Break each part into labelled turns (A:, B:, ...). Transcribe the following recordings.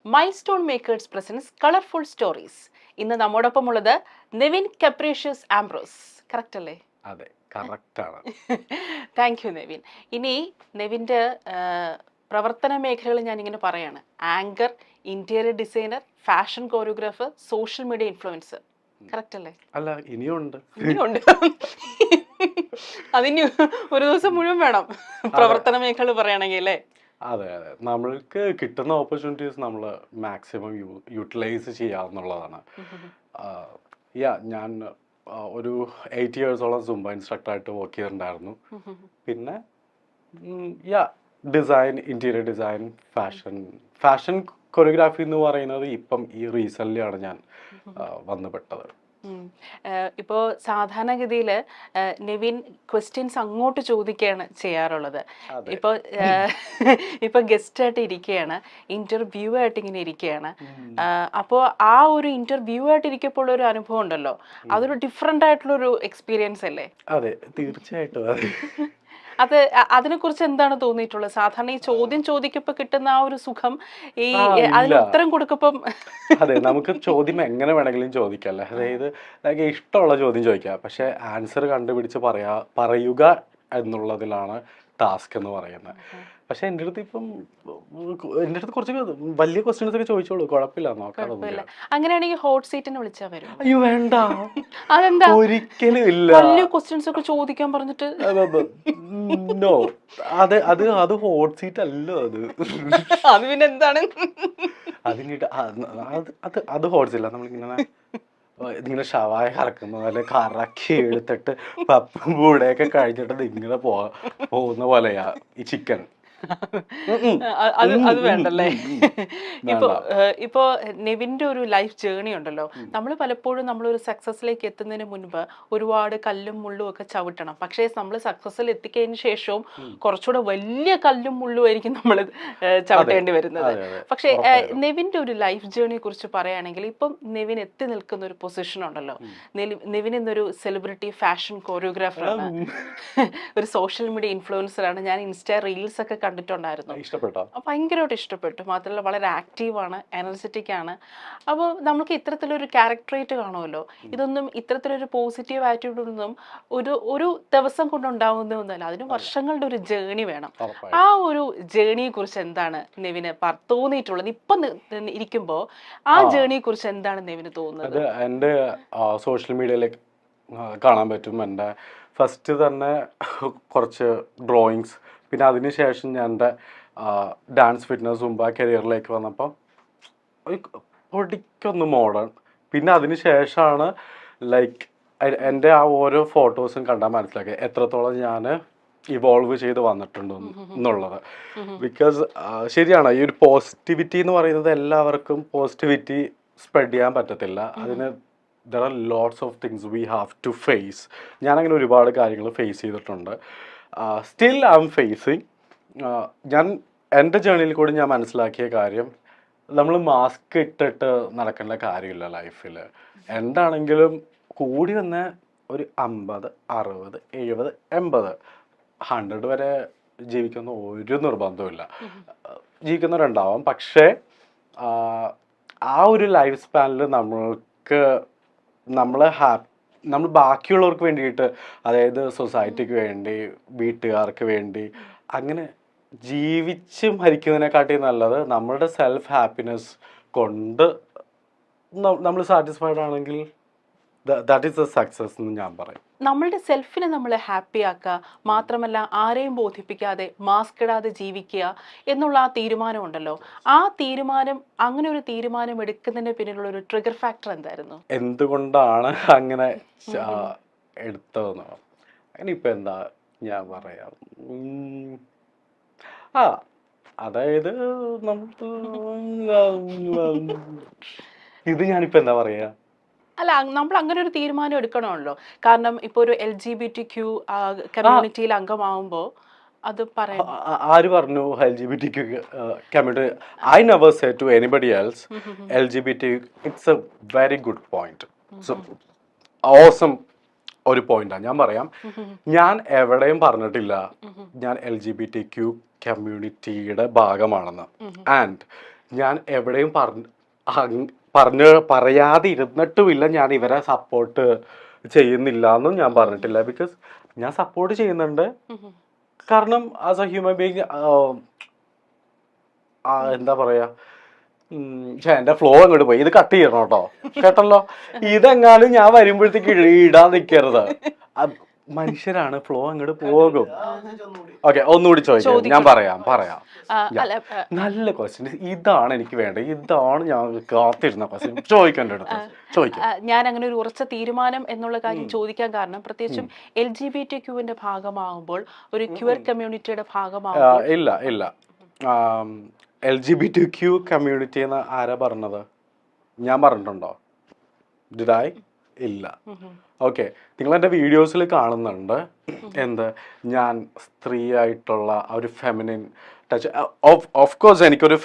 A: Milestone makers presents colourful stories. ഇന്ന് നമ്മോടൊപ്പം ഉള്ളത് നെവിൻ കപ്രീഷ്യസ് ആംബ്രോസ്. കറക്റ്റ് അല്ലേ?
B: അതെ, കറക്റ്റാണ്.
A: Thank you Nevin. ഇനി നെവിൻ്റെ പ്രവർത്തന മേഖലകൾ ഞാനിങ്ങനെ പറയാണ്: anchor, interior designer, fashion choreographer, social media influencer. Correct അല്ലേ?
B: അല്ല, ഇനിയുണ്ട്.
A: ഇനിയുണ്ട്. അതിന് ഒരു ദിവസം മുഴുവൻ വേണം പ്രവർത്തന മേഖല പറയുകയാണെങ്കിൽ അല്ലേ?
B: അതെ അതെ, നമ്മൾക്ക് കിട്ടുന്ന ഓപ്പർച്യൂണിറ്റീസ് നമ്മൾ മാക്സിമം യൂട്ടിലൈസ് ചെയ്യാന്നുള്ളതാണ്. ഞാൻ ഒരു 8 ഇയേഴ്സോളം സുംബ ഇൻസ്ട്രക്ടറായിട്ട് വർക്ക് ചെയ്തിട്ടുണ്ടായിരുന്നു. പിന്നെ design, interior design, fashion choreography എന്ന് പറയുന്നത് ഇപ്പം ഈ റീസെൻ്റ്ലി ആണ് ഞാൻ വന്നുപെട്ടത്.
A: ഇപ്പോൾ സാധാരണഗതിയിൽ നെവിൻ ക്വസ്റ്റ്യൻസ് അങ്ങോട്ട് ചോദിക്കുകയാണ് ചെയ്യാറുള്ളത്. ഇപ്പോൾ ഗസ്റ്റായിട്ട് ഇരിക്കുകയാണ്, ഇന്റർവ്യൂ ആയിട്ട് ഇങ്ങനെ ഇരിക്കുകയാണ്. അപ്പോൾ ആ ഒരു ഇന്റർവ്യൂ ആയിട്ട് ഇരിക്കപ്പോൾ ഒരു അനുഭവം ഉണ്ടല്ലോ, അതൊരു ഡിഫറെൻ്റ് ആയിട്ടുള്ളൊരു എക്സ്പീരിയൻസ് അല്ലേ?
B: അതെ, തീർച്ചയായിട്ടും.
A: അതിനെക്കുറിച്ച് എന്താണ് തോന്നിയിട്ടുള്ളത്? സാധാരണ ഈ ചോദ്യം ചോദിക്കപ്പോൾ കിട്ടുന്ന ആ ഒരു സുഖം, ഈ അതിന് ഉത്തരം കൊടുക്കപ്പം
B: അതെ, നമുക്ക് ചോദ്യം എങ്ങനെ വേണമെങ്കിലും ചോദിക്കല്ലേ. അതായത് നമുക്ക് ഇഷ്ടമുള്ള ചോദ്യം ചോദിക്കാം, പക്ഷെ ആൻസർ കണ്ടുപിടിച്ച് പറയുക എന്നുള്ളതിലാണ് ടാസ്ക് എന്ന് പറയുന്നത്. പക്ഷെ എൻ്റെ അടുത്ത് കുറച്ച് വലിയ ക്വസ്റ്റ്യൻസ് ഒക്കെ ചോദിച്ചോളൂ, കുഴപ്പമില്ല, നോക്കാം.
A: അങ്ങനെയാണെങ്കിൽ ഹോട്ട് സീറ്റിനെ വിളിച്ചാൽ വരും?
B: അയ്യോ വേണ്ട,
A: അതെന്താ?
B: ഒരിക്കലും ഇല്ല.
A: വലിയ ക്വസ്റ്റ്യൻസ് ഒക്കെ ചോദിക്കാൻ പറഞ്ഞിട്ട്
B: നോ, അത് ഹോട്ട് സീറ്റ് അല്ല.
A: അത് പിന്നെ എന്താണ്?
B: അത് ഹോട്ട് സീറ്റ് അല്ല. ഇതിങ്ങനെ ഷവായ കറക്കുന്ന പോലെ കറക്കി എടുത്തിട്ട് പപ്പും കൂടെയൊക്കെ കഴിഞ്ഞിട്ട് ഇതിങ്ങനെ പോകുന്ന പോലെയാ ഈ ചിക്കൻ.
A: അത് വേണ്ടല്ലേ? ഇപ്പോ നെവിന്റെ ഒരു ലൈഫ് ജേർണി ഉണ്ടല്ലോ. നമ്മൾ പലപ്പോഴും നമ്മളൊരു സക്സസിലേക്ക് എത്തുന്നതിന് മുൻപ് ഒരുപാട് കല്ലും മുള്ളും ഒക്കെ ചവിട്ടണം. പക്ഷേ നമ്മൾ സക്സസിൽ എത്തിക്കഴിഞ്ഞ ശേഷവും കുറച്ചുകൂടെ വലിയ കല്ലും മുള്ളും ആയിരിക്കും നമ്മൾ ചവിട്ടേണ്ടി വരുന്നത്. പക്ഷേ നെവിന്റെ ഒരു ലൈഫ് ജേർണിയെ കുറിച്ച് പറയുകയാണെങ്കിൽ, ഇപ്പം നെവിൻ എത്തി നിൽക്കുന്ന ഒരു പൊസിഷൻ ഉണ്ടല്ലോ. നെവിൻ എന്നൊരു സെലിബ്രിറ്റി ഫാഷൻ കോറിയോഗ്രാഫറാണ്, ഒരു സോഷ്യൽ മീഡിയ ഇൻഫ്ലുവൻസർ ആണ്. ഞാൻ ഇൻസ്റ്റാ റീൽസ് ഒക്കെ കണ്ടിട്ടുണ്ടായിരുന്നു. ഭയങ്കരമായിട്ട് ഇഷ്ടപ്പെട്ടു. മാത്രമല്ല വളരെ ആക്റ്റീവാണ്, എനർജറ്റിക് ആണ്. അപ്പോൾ നമുക്ക് ഇത്തരത്തിലൊരു ക്യാരക്ടറേറ്റ് കാണുമല്ലോ. ഇതൊന്നും ഇത്തരത്തിലൊരു പോസിറ്റീവ് ആറ്റിറ്റ്യൂഡൊന്നും ഒരു ദിവസം കൊണ്ടുണ്ടാവുന്നതൊന്നുമല്ല. അതിന് വർഷങ്ങളുടെ ഒരു ജേണി വേണം. ആ ഒരു ജേണിയെ കുറിച്ച് എന്താണ് നെവിന് തോന്നിയിട്ടുള്ളത്? ഇപ്പം ഇരിക്കുമ്പോൾ ആ ജേണിയെ കുറിച്ച് എന്താണ് നെവിന് തോന്നുന്നത്?
B: എൻ്റെ സോഷ്യൽ മീഡിയയിലേക്ക് കാണാൻ പറ്റും. എൻ്റെ ഫസ്റ്റ് തന്നെ കുറച്ച് ഡ്രോയിങ്സ്, പിന്നെ അതിനുശേഷം ഞാൻ എൻ്റെ ഡാൻസ്, ഫിറ്റ്നസ്, സുംബ കരിയറിലേക്ക് വന്നപ്പോൾ പൊടിക്കൊന്ന് മോഡേൺ. പിന്നെ അതിന് ശേഷമാണ് ലൈക്ക് എൻ്റെ ആ ഓരോ ഫോട്ടോസും കണ്ടാൽ മനസ്സിലാക്കി എത്രത്തോളം ഞാൻ ഇവോൾവ് ചെയ്ത് വന്നിട്ടുണ്ട് എന്നുള്ളത്. ബിക്കോസ് ശരിയാണ്, ഈ ഒരു പോസിറ്റിവിറ്റി എന്ന് പറയുന്നത് എല്ലാവർക്കും പോസിറ്റിവിറ്റി സ്പ്രെഡ് ചെയ്യാൻ പറ്റത്തില്ല. അതിന് there are lots of things we have to face. ഞാനങ്ങനെ ഒരുപാട് കാര്യങ്ങൾ ഫേസ് ചെയ്തിട്ടുണ്ട്. Still I am facing. ഞാൻ എൻ്റെ ജേർണിയിൽ കൂടി ഞാൻ മനസ്സിലാക്കിയ കാര്യം, നമ്മൾ മാസ്ക് ഇട്ടിട്ട് നടക്കേണ്ട കാര്യമില്ല ലൈഫിൽ. എന്താണെങ്കിലും കൂടി വന്ന ഒരു 50, 60, 70, 80, 100 വരെ ജീവിക്കുന്ന ഒരു നിർബന്ധമില്ല. ജീവിക്കുന്നവരുണ്ടാവാം. പക്ഷേ ആ ഒരു ലൈഫ് സ്പാനിൽ നമ്മൾ ബാക്കിയുള്ളവർക്ക് വേണ്ടിയിട്ട്, അതായത് സൊസൈറ്റിക്ക് വേണ്ടി, വീട്ടുകാർക്ക് വേണ്ടി അങ്ങനെ ജീവിച്ച് മരിക്കുന്നതിനെക്കാട്ടി നല്ലത് നമ്മളുടെ സെൽഫ് ഹാപ്പിനെസ് കൊണ്ട് നമ്മൾ സാറ്റിസ്ഫൈഡ് ആണെങ്കിൽ ദാറ്റ് ഈസ് എ സക്സസ് എന്ന് ഞാൻ പറയും.
A: നമ്മളുടെ സെൽഫിനെ നമ്മൾ ഹാപ്പി ആക്കുക, മാത്രമല്ല ആരെയും ബോധിപ്പിക്കാതെ മാസ്ക് ഇടാതെ ജീവിക്കുക എന്നുള്ള ആ തീരുമാനം ഉണ്ടല്ലോ. ആ തീരുമാനം, അങ്ങനെ ഒരു തീരുമാനം എടുക്കുന്നതിന് പിന്നിലുള്ള ഒരു ട്രിഗർ ഫാക്ടർ എന്തായിരുന്നു?
B: എന്തുകൊണ്ടാണ് അങ്ങനെ എടുത്തതെന്ന് അതിനിപ്പോൾ എന്താ ഞാൻ പറയാം. അതായത് ഇത് ഞാനിപ്പോൾ എന്താ പറയുക,
A: അല്ല, നമ്മൾ അങ്ങനെ ഒരു തീരുമാനം എടുക്കണമല്ലോ. കാരണം ഇപ്പോൾ ഒരു LGBTQ കമ്മ്യൂണിറ്റിയിൽ അംഗമാവുമ്പോൾ അത് പറയാം.
B: ആര് പറഞ്ഞു LGBT community? I never say to anybody else LGBT. It's a very good point. Awesome ഒരു പോയിന്റാണ്. ഞാൻ പറയാം, ഞാൻ എവിടെയും പറഞ്ഞിട്ടില്ല ഞാൻ LGBTQ കമ്മ്യൂണിറ്റിയുടെ ഭാഗമാണെന്ന്. ആൻഡ് ഞാൻ എവിടെയും പറയാതെ ഇരുന്നിട്ടുമില്ല ഞാൻ ഇവരെ സപ്പോർട്ട് ചെയ്യുന്നില്ല എന്നും ഞാൻ പറഞ്ഞിട്ടില്ല. ബിക്കോസ് ഞാൻ സപ്പോർട്ട് ചെയ്യുന്നുണ്ട്. കാരണം ആസ് എ ഹ്യൂമൻ ബീങ് എന്താ പറയാ, എന്റെ ഫ്ലോ അങ്ങോട്ട് പോയി. ഇത് കട്ട് ചെയ്യണം കേട്ടോ, കേട്ടല്ലോ. ഇതെങ്ങാനും ഞാൻ വരുമ്പോഴത്തേക്ക് ഇടാൻ നിൽക്കരുത്. മനുഷ്യരാണ്, ഫ്ലോ അങ്ങോട്ട് പോകും. ഓക്കെ, ഒന്നുകൂടി ചോദിക്കാം. ഞാൻ പറയാം. നല്ല ക്വസ്റ്റ്യൻ, ഇതാണ് എനിക്ക് വേണ്ടത്, ഇതാണ് ഞാൻ കാത്തിരുന്ന ക്വസ്റ്റ്യൻ. ചോദിക്കേണ്ടത് ചോദിക്കാം.
A: ഞാൻ അങ്ങനെ ഒരു ഉറച്ച തീരുമാനം എന്നുള്ള കാര്യം ചോദിക്കാൻ കാരണം, പ്രത്യേകിച്ചും LGBTQ ഭാഗമാകുമ്പോൾ, ഒരു ക്യൂർ കമ്മ്യൂണിറ്റിയുടെ ഭാഗമാകുമ്പോൾ.
B: ഇല്ല LGBTQ കമ്മ്യൂണിറ്റി എന്ന് ആരാ പറഞ്ഞത്? ഞാൻ പറഞ്ഞിട്ടുണ്ടോ? ഡിഡ് ഇല്ല. ഓക്കെ, നിങ്ങൾ എൻ്റെ വീഡിയോസിൽ കാണുന്നുണ്ട് എന്ത്, ഞാൻ സ്ത്രീ ആയിട്ടുള്ള ഒരു ഫെമിനിൻ ടച്ച്. ഓഫ് കോഴ്സ് എനിക്കൊരു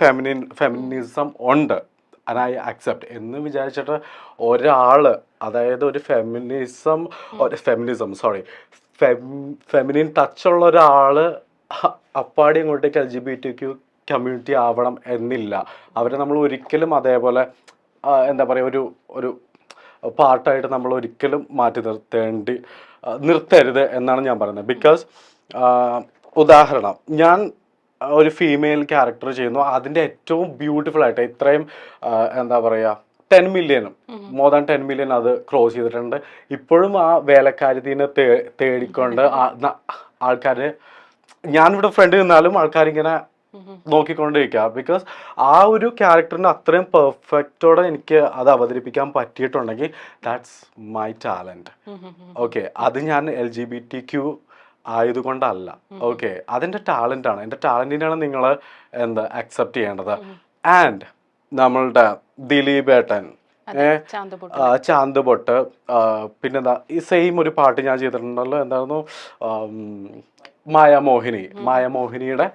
B: ഫെമിനിസം ഉണ്ട്, ആൻഡ് ഐ അക്സെപ്റ്റ് എന്ന് വിചാരിച്ചിട്ട് ഒരാള്, അതായത് ഒരു ഫെമിനിൻ ടച്ചുള്ള ഒരാള് അപ്പാടി ഇങ്ങോട്ടേക്ക് LGBTQ കമ്മ്യൂണിറ്റി ആവണം എന്നില്ല. അവരെ നമ്മൾ ഒരിക്കലും അതേപോലെ എന്താ പറയുക, ഒരു പാർട്ടായിട്ട് നമ്മൾ ഒരിക്കലും മാറ്റി നിർത്തരുത് എന്നാണ് ഞാൻ പറയുന്നത്. ബിക്കോസ് ഉദാഹരണം, ഞാൻ ഒരു ഫീമെയിൽ ക്യാരക്ടർ ചെയ്യുന്നു, അതിൻ്റെ ഏറ്റവും ബ്യൂട്ടിഫുൾ ആയിട്ട് ഇത്രയും എന്താ പറയുക 10 മില്യൺ, മോർ ദാൻ 10 മില്യൺ അത് ക്രോസ് ചെയ്തിട്ടുണ്ട്. ഇപ്പോഴും ആ വേലക്കാരിനെ തേടിക്കൊണ്ട് ആൾക്കാർ, ഞാനിവിടെ ഫ്രണ്ട് നിന്നാലും ആൾക്കാരിങ്ങനെ നോക്കിക്കൊണ്ടിരിക്കുക. ബിക്കോസ് ആ ഒരു ക്യാരക്ടറിന് അത്രയും പെർഫെക്റ്റോടെ എനിക്ക് അത് അവതരിപ്പിക്കാൻ പറ്റിയിട്ടുണ്ടെങ്കിൽ ദാറ്റ്സ് മൈ ടാലന്റ്. ഓക്കെ, അത് ഞാൻ LGBTQ ആയതുകൊണ്ടല്ല. ഓക്കെ, അതെന്റെ ടാലന്റ് ആണ്. എൻ്റെ ടാലന്റിനാണ് നിങ്ങൾ അക്സെപ്റ്റ് ചെയ്യേണ്ടത്. ആൻഡ് നമ്മളുടെ ദിലീപ് ഏട്ടൻ, ചാന്തുപൊട്ട്, പിന്നെന്താ ഈ സെയിം ഒരു പാട്ട് ഞാൻ ചെയ്തിട്ടുണ്ടല്ലോ, എന്തായിരുന്നു, മായാമോഹിനിയുടെ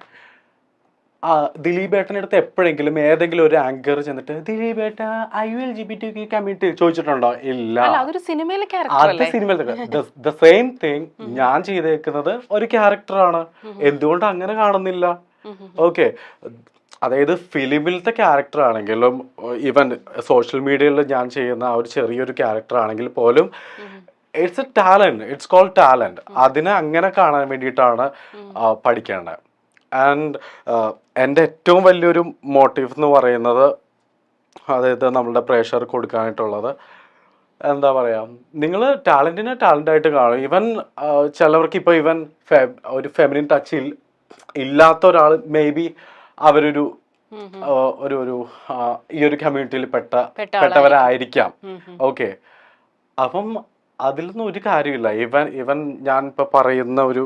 B: ദിലീപ് ഏട്ടൻ്റെ അടുത്ത് എപ്പോഴെങ്കിലും ഏതെങ്കിലും ഒരു ആങ്കർ ചെന്നിട്ട് ദിലീപ് ഏട്ട LGBTQ കമ്മ്യൂണിറ്റി ചോദിച്ചിട്ടുണ്ടോ? ഇല്ല. അത് സിനിമയിലെ ദ സെയിം തിങ് ഞാൻ ചെയ്തേക്കുന്നത് ഒരു ക്യാരക്ടറാണ്. എന്തുകൊണ്ട് അങ്ങനെ കാണുന്നില്ല? ഓക്കെ, അതായത് ഫിലിമിലത്തെ ക്യാരക്ടർ ആണെങ്കിലും ഈവൻ സോഷ്യൽ മീഡിയയിൽ ഞാൻ ചെയ്യുന്ന ആ ഒരു ചെറിയൊരു ക്യാരക്ടർ ആണെങ്കിൽ പോലും it's a talent, it's called talent. അതിനെ അങ്ങനെ കാണാൻ വേണ്ടിയിട്ടാണ് പഠിക്കേണ്ടത്. ആൻഡ് എൻ്റെ ഏറ്റവും വലിയൊരു മോട്ടീവ് എന്ന് പറയുന്നത്, അതായത് നമ്മളുടെ പ്രേഷർ കൊടുക്കാനായിട്ടുള്ളത്, എന്താ പറയുക, നിങ്ങൾ ടാലൻറ്റിനെ ടാലൻ്റായിട്ട് കാണും. ഈവൻ ചിലവർക്ക് ഇപ്പോൾ ഈവൻ ഒരു ഫെമിനിൻ ടച്ച് ഇല്ലാത്ത ഒരാൾ മേ ബി അവരൊരു ഈ ഒരു കമ്മ്യൂണിറ്റിയിൽ പെട്ടവരായിരിക്കാം. ഓക്കെ, അപ്പം അതിലൊന്നും ഒരു കാര്യമില്ല. ഇവൻ ഞാൻ ഇപ്പൊ പറയുന്ന ഒരു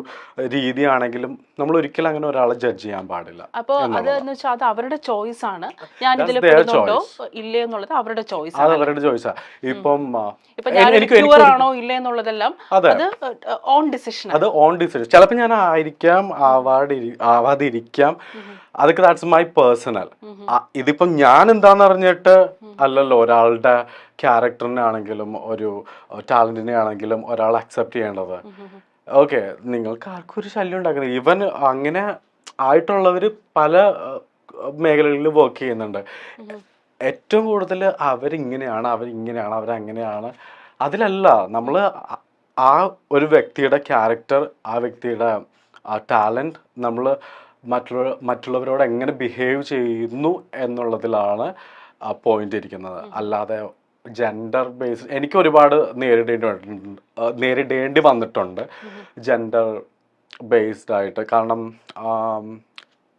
B: രീതിയാണെങ്കിലും നമ്മൾ ഒരിക്കലും അങ്ങനെ ഒരാളെ ജഡ്ജ് ചെയ്യാൻ പാടില്ല.
A: അപ്പൊ അതെന്ന് വെച്ചാൽ അത് അവരുടെ ചോയ്സ് ആണ്. ഞാൻ ഇതിൽ പെടുന്നുണ്ടോ ഇല്ലേ എന്നുള്ളത് അവരുടെ ചോയ്സ് ആണ്.
B: അത് അവരുടെ ചോയ്സാ. ഇപ്പം
A: ആണോ ഇല്ലേ എന്നുള്ളതെല്ലാം അത് ഓൺ ഡിസിഷൻ.
B: അത് ഓൺ ഡിസിഷൻ. ചിലപ്പോൾ ഞാൻ ആയിരിക്കാം, ആവാതിരിക്കാം. അതൊക്കെ ദാറ്റ്സ് മൈ പേഴ്സണൽ. ഇതിപ്പം ഞാൻ എന്താന്ന് അറിഞ്ഞിട്ട് അല്ലല്ലോ ഒരാളുടെ ക്യാരക്ടറിനെ ആണെങ്കിലും ഒരു ടാലന്റിനെ ആണെങ്കിലും ഒരാൾ അക്സെപ്റ്റ് ചെയ്യേണ്ടത്. ഓക്കെ, നിങ്ങൾക്ക് ആർക്കും ഒരു ശല്യം ഉണ്ടാക്കുന്നത്. ഈവൻ അങ്ങനെ ആയിട്ടുള്ളവര് പല മേഖലകളിൽ വർക്ക് ചെയ്യുന്നുണ്ട്. ഏറ്റവും കൂടുതൽ അവരിങ്ങനെയാണ്, അവരങ്ങനെയാണ്, അതിലല്ല നമ്മൾ ആ ഒരു വ്യക്തിയുടെ ക്യാരക്ടർ, ആ വ്യക്തിയുടെ ആ ടാലന്റ് നമ്മൾ മറ്റുള്ളവരോട് എങ്ങനെ ബിഹേവ് ചെയ്യുന്നു എന്നുള്ളതിലാണ് പോയിന്റ് ഇരിക്കുന്നത്. അല്ലാതെ ജെൻഡർ ബേസ്ഡ് എനിക്ക് ഒരുപാട് നേരിടേണ്ടി വന്നിട്ടുണ്ട് ജെൻഡർ ബേസ്ഡ് ആയിട്ട്. കാരണം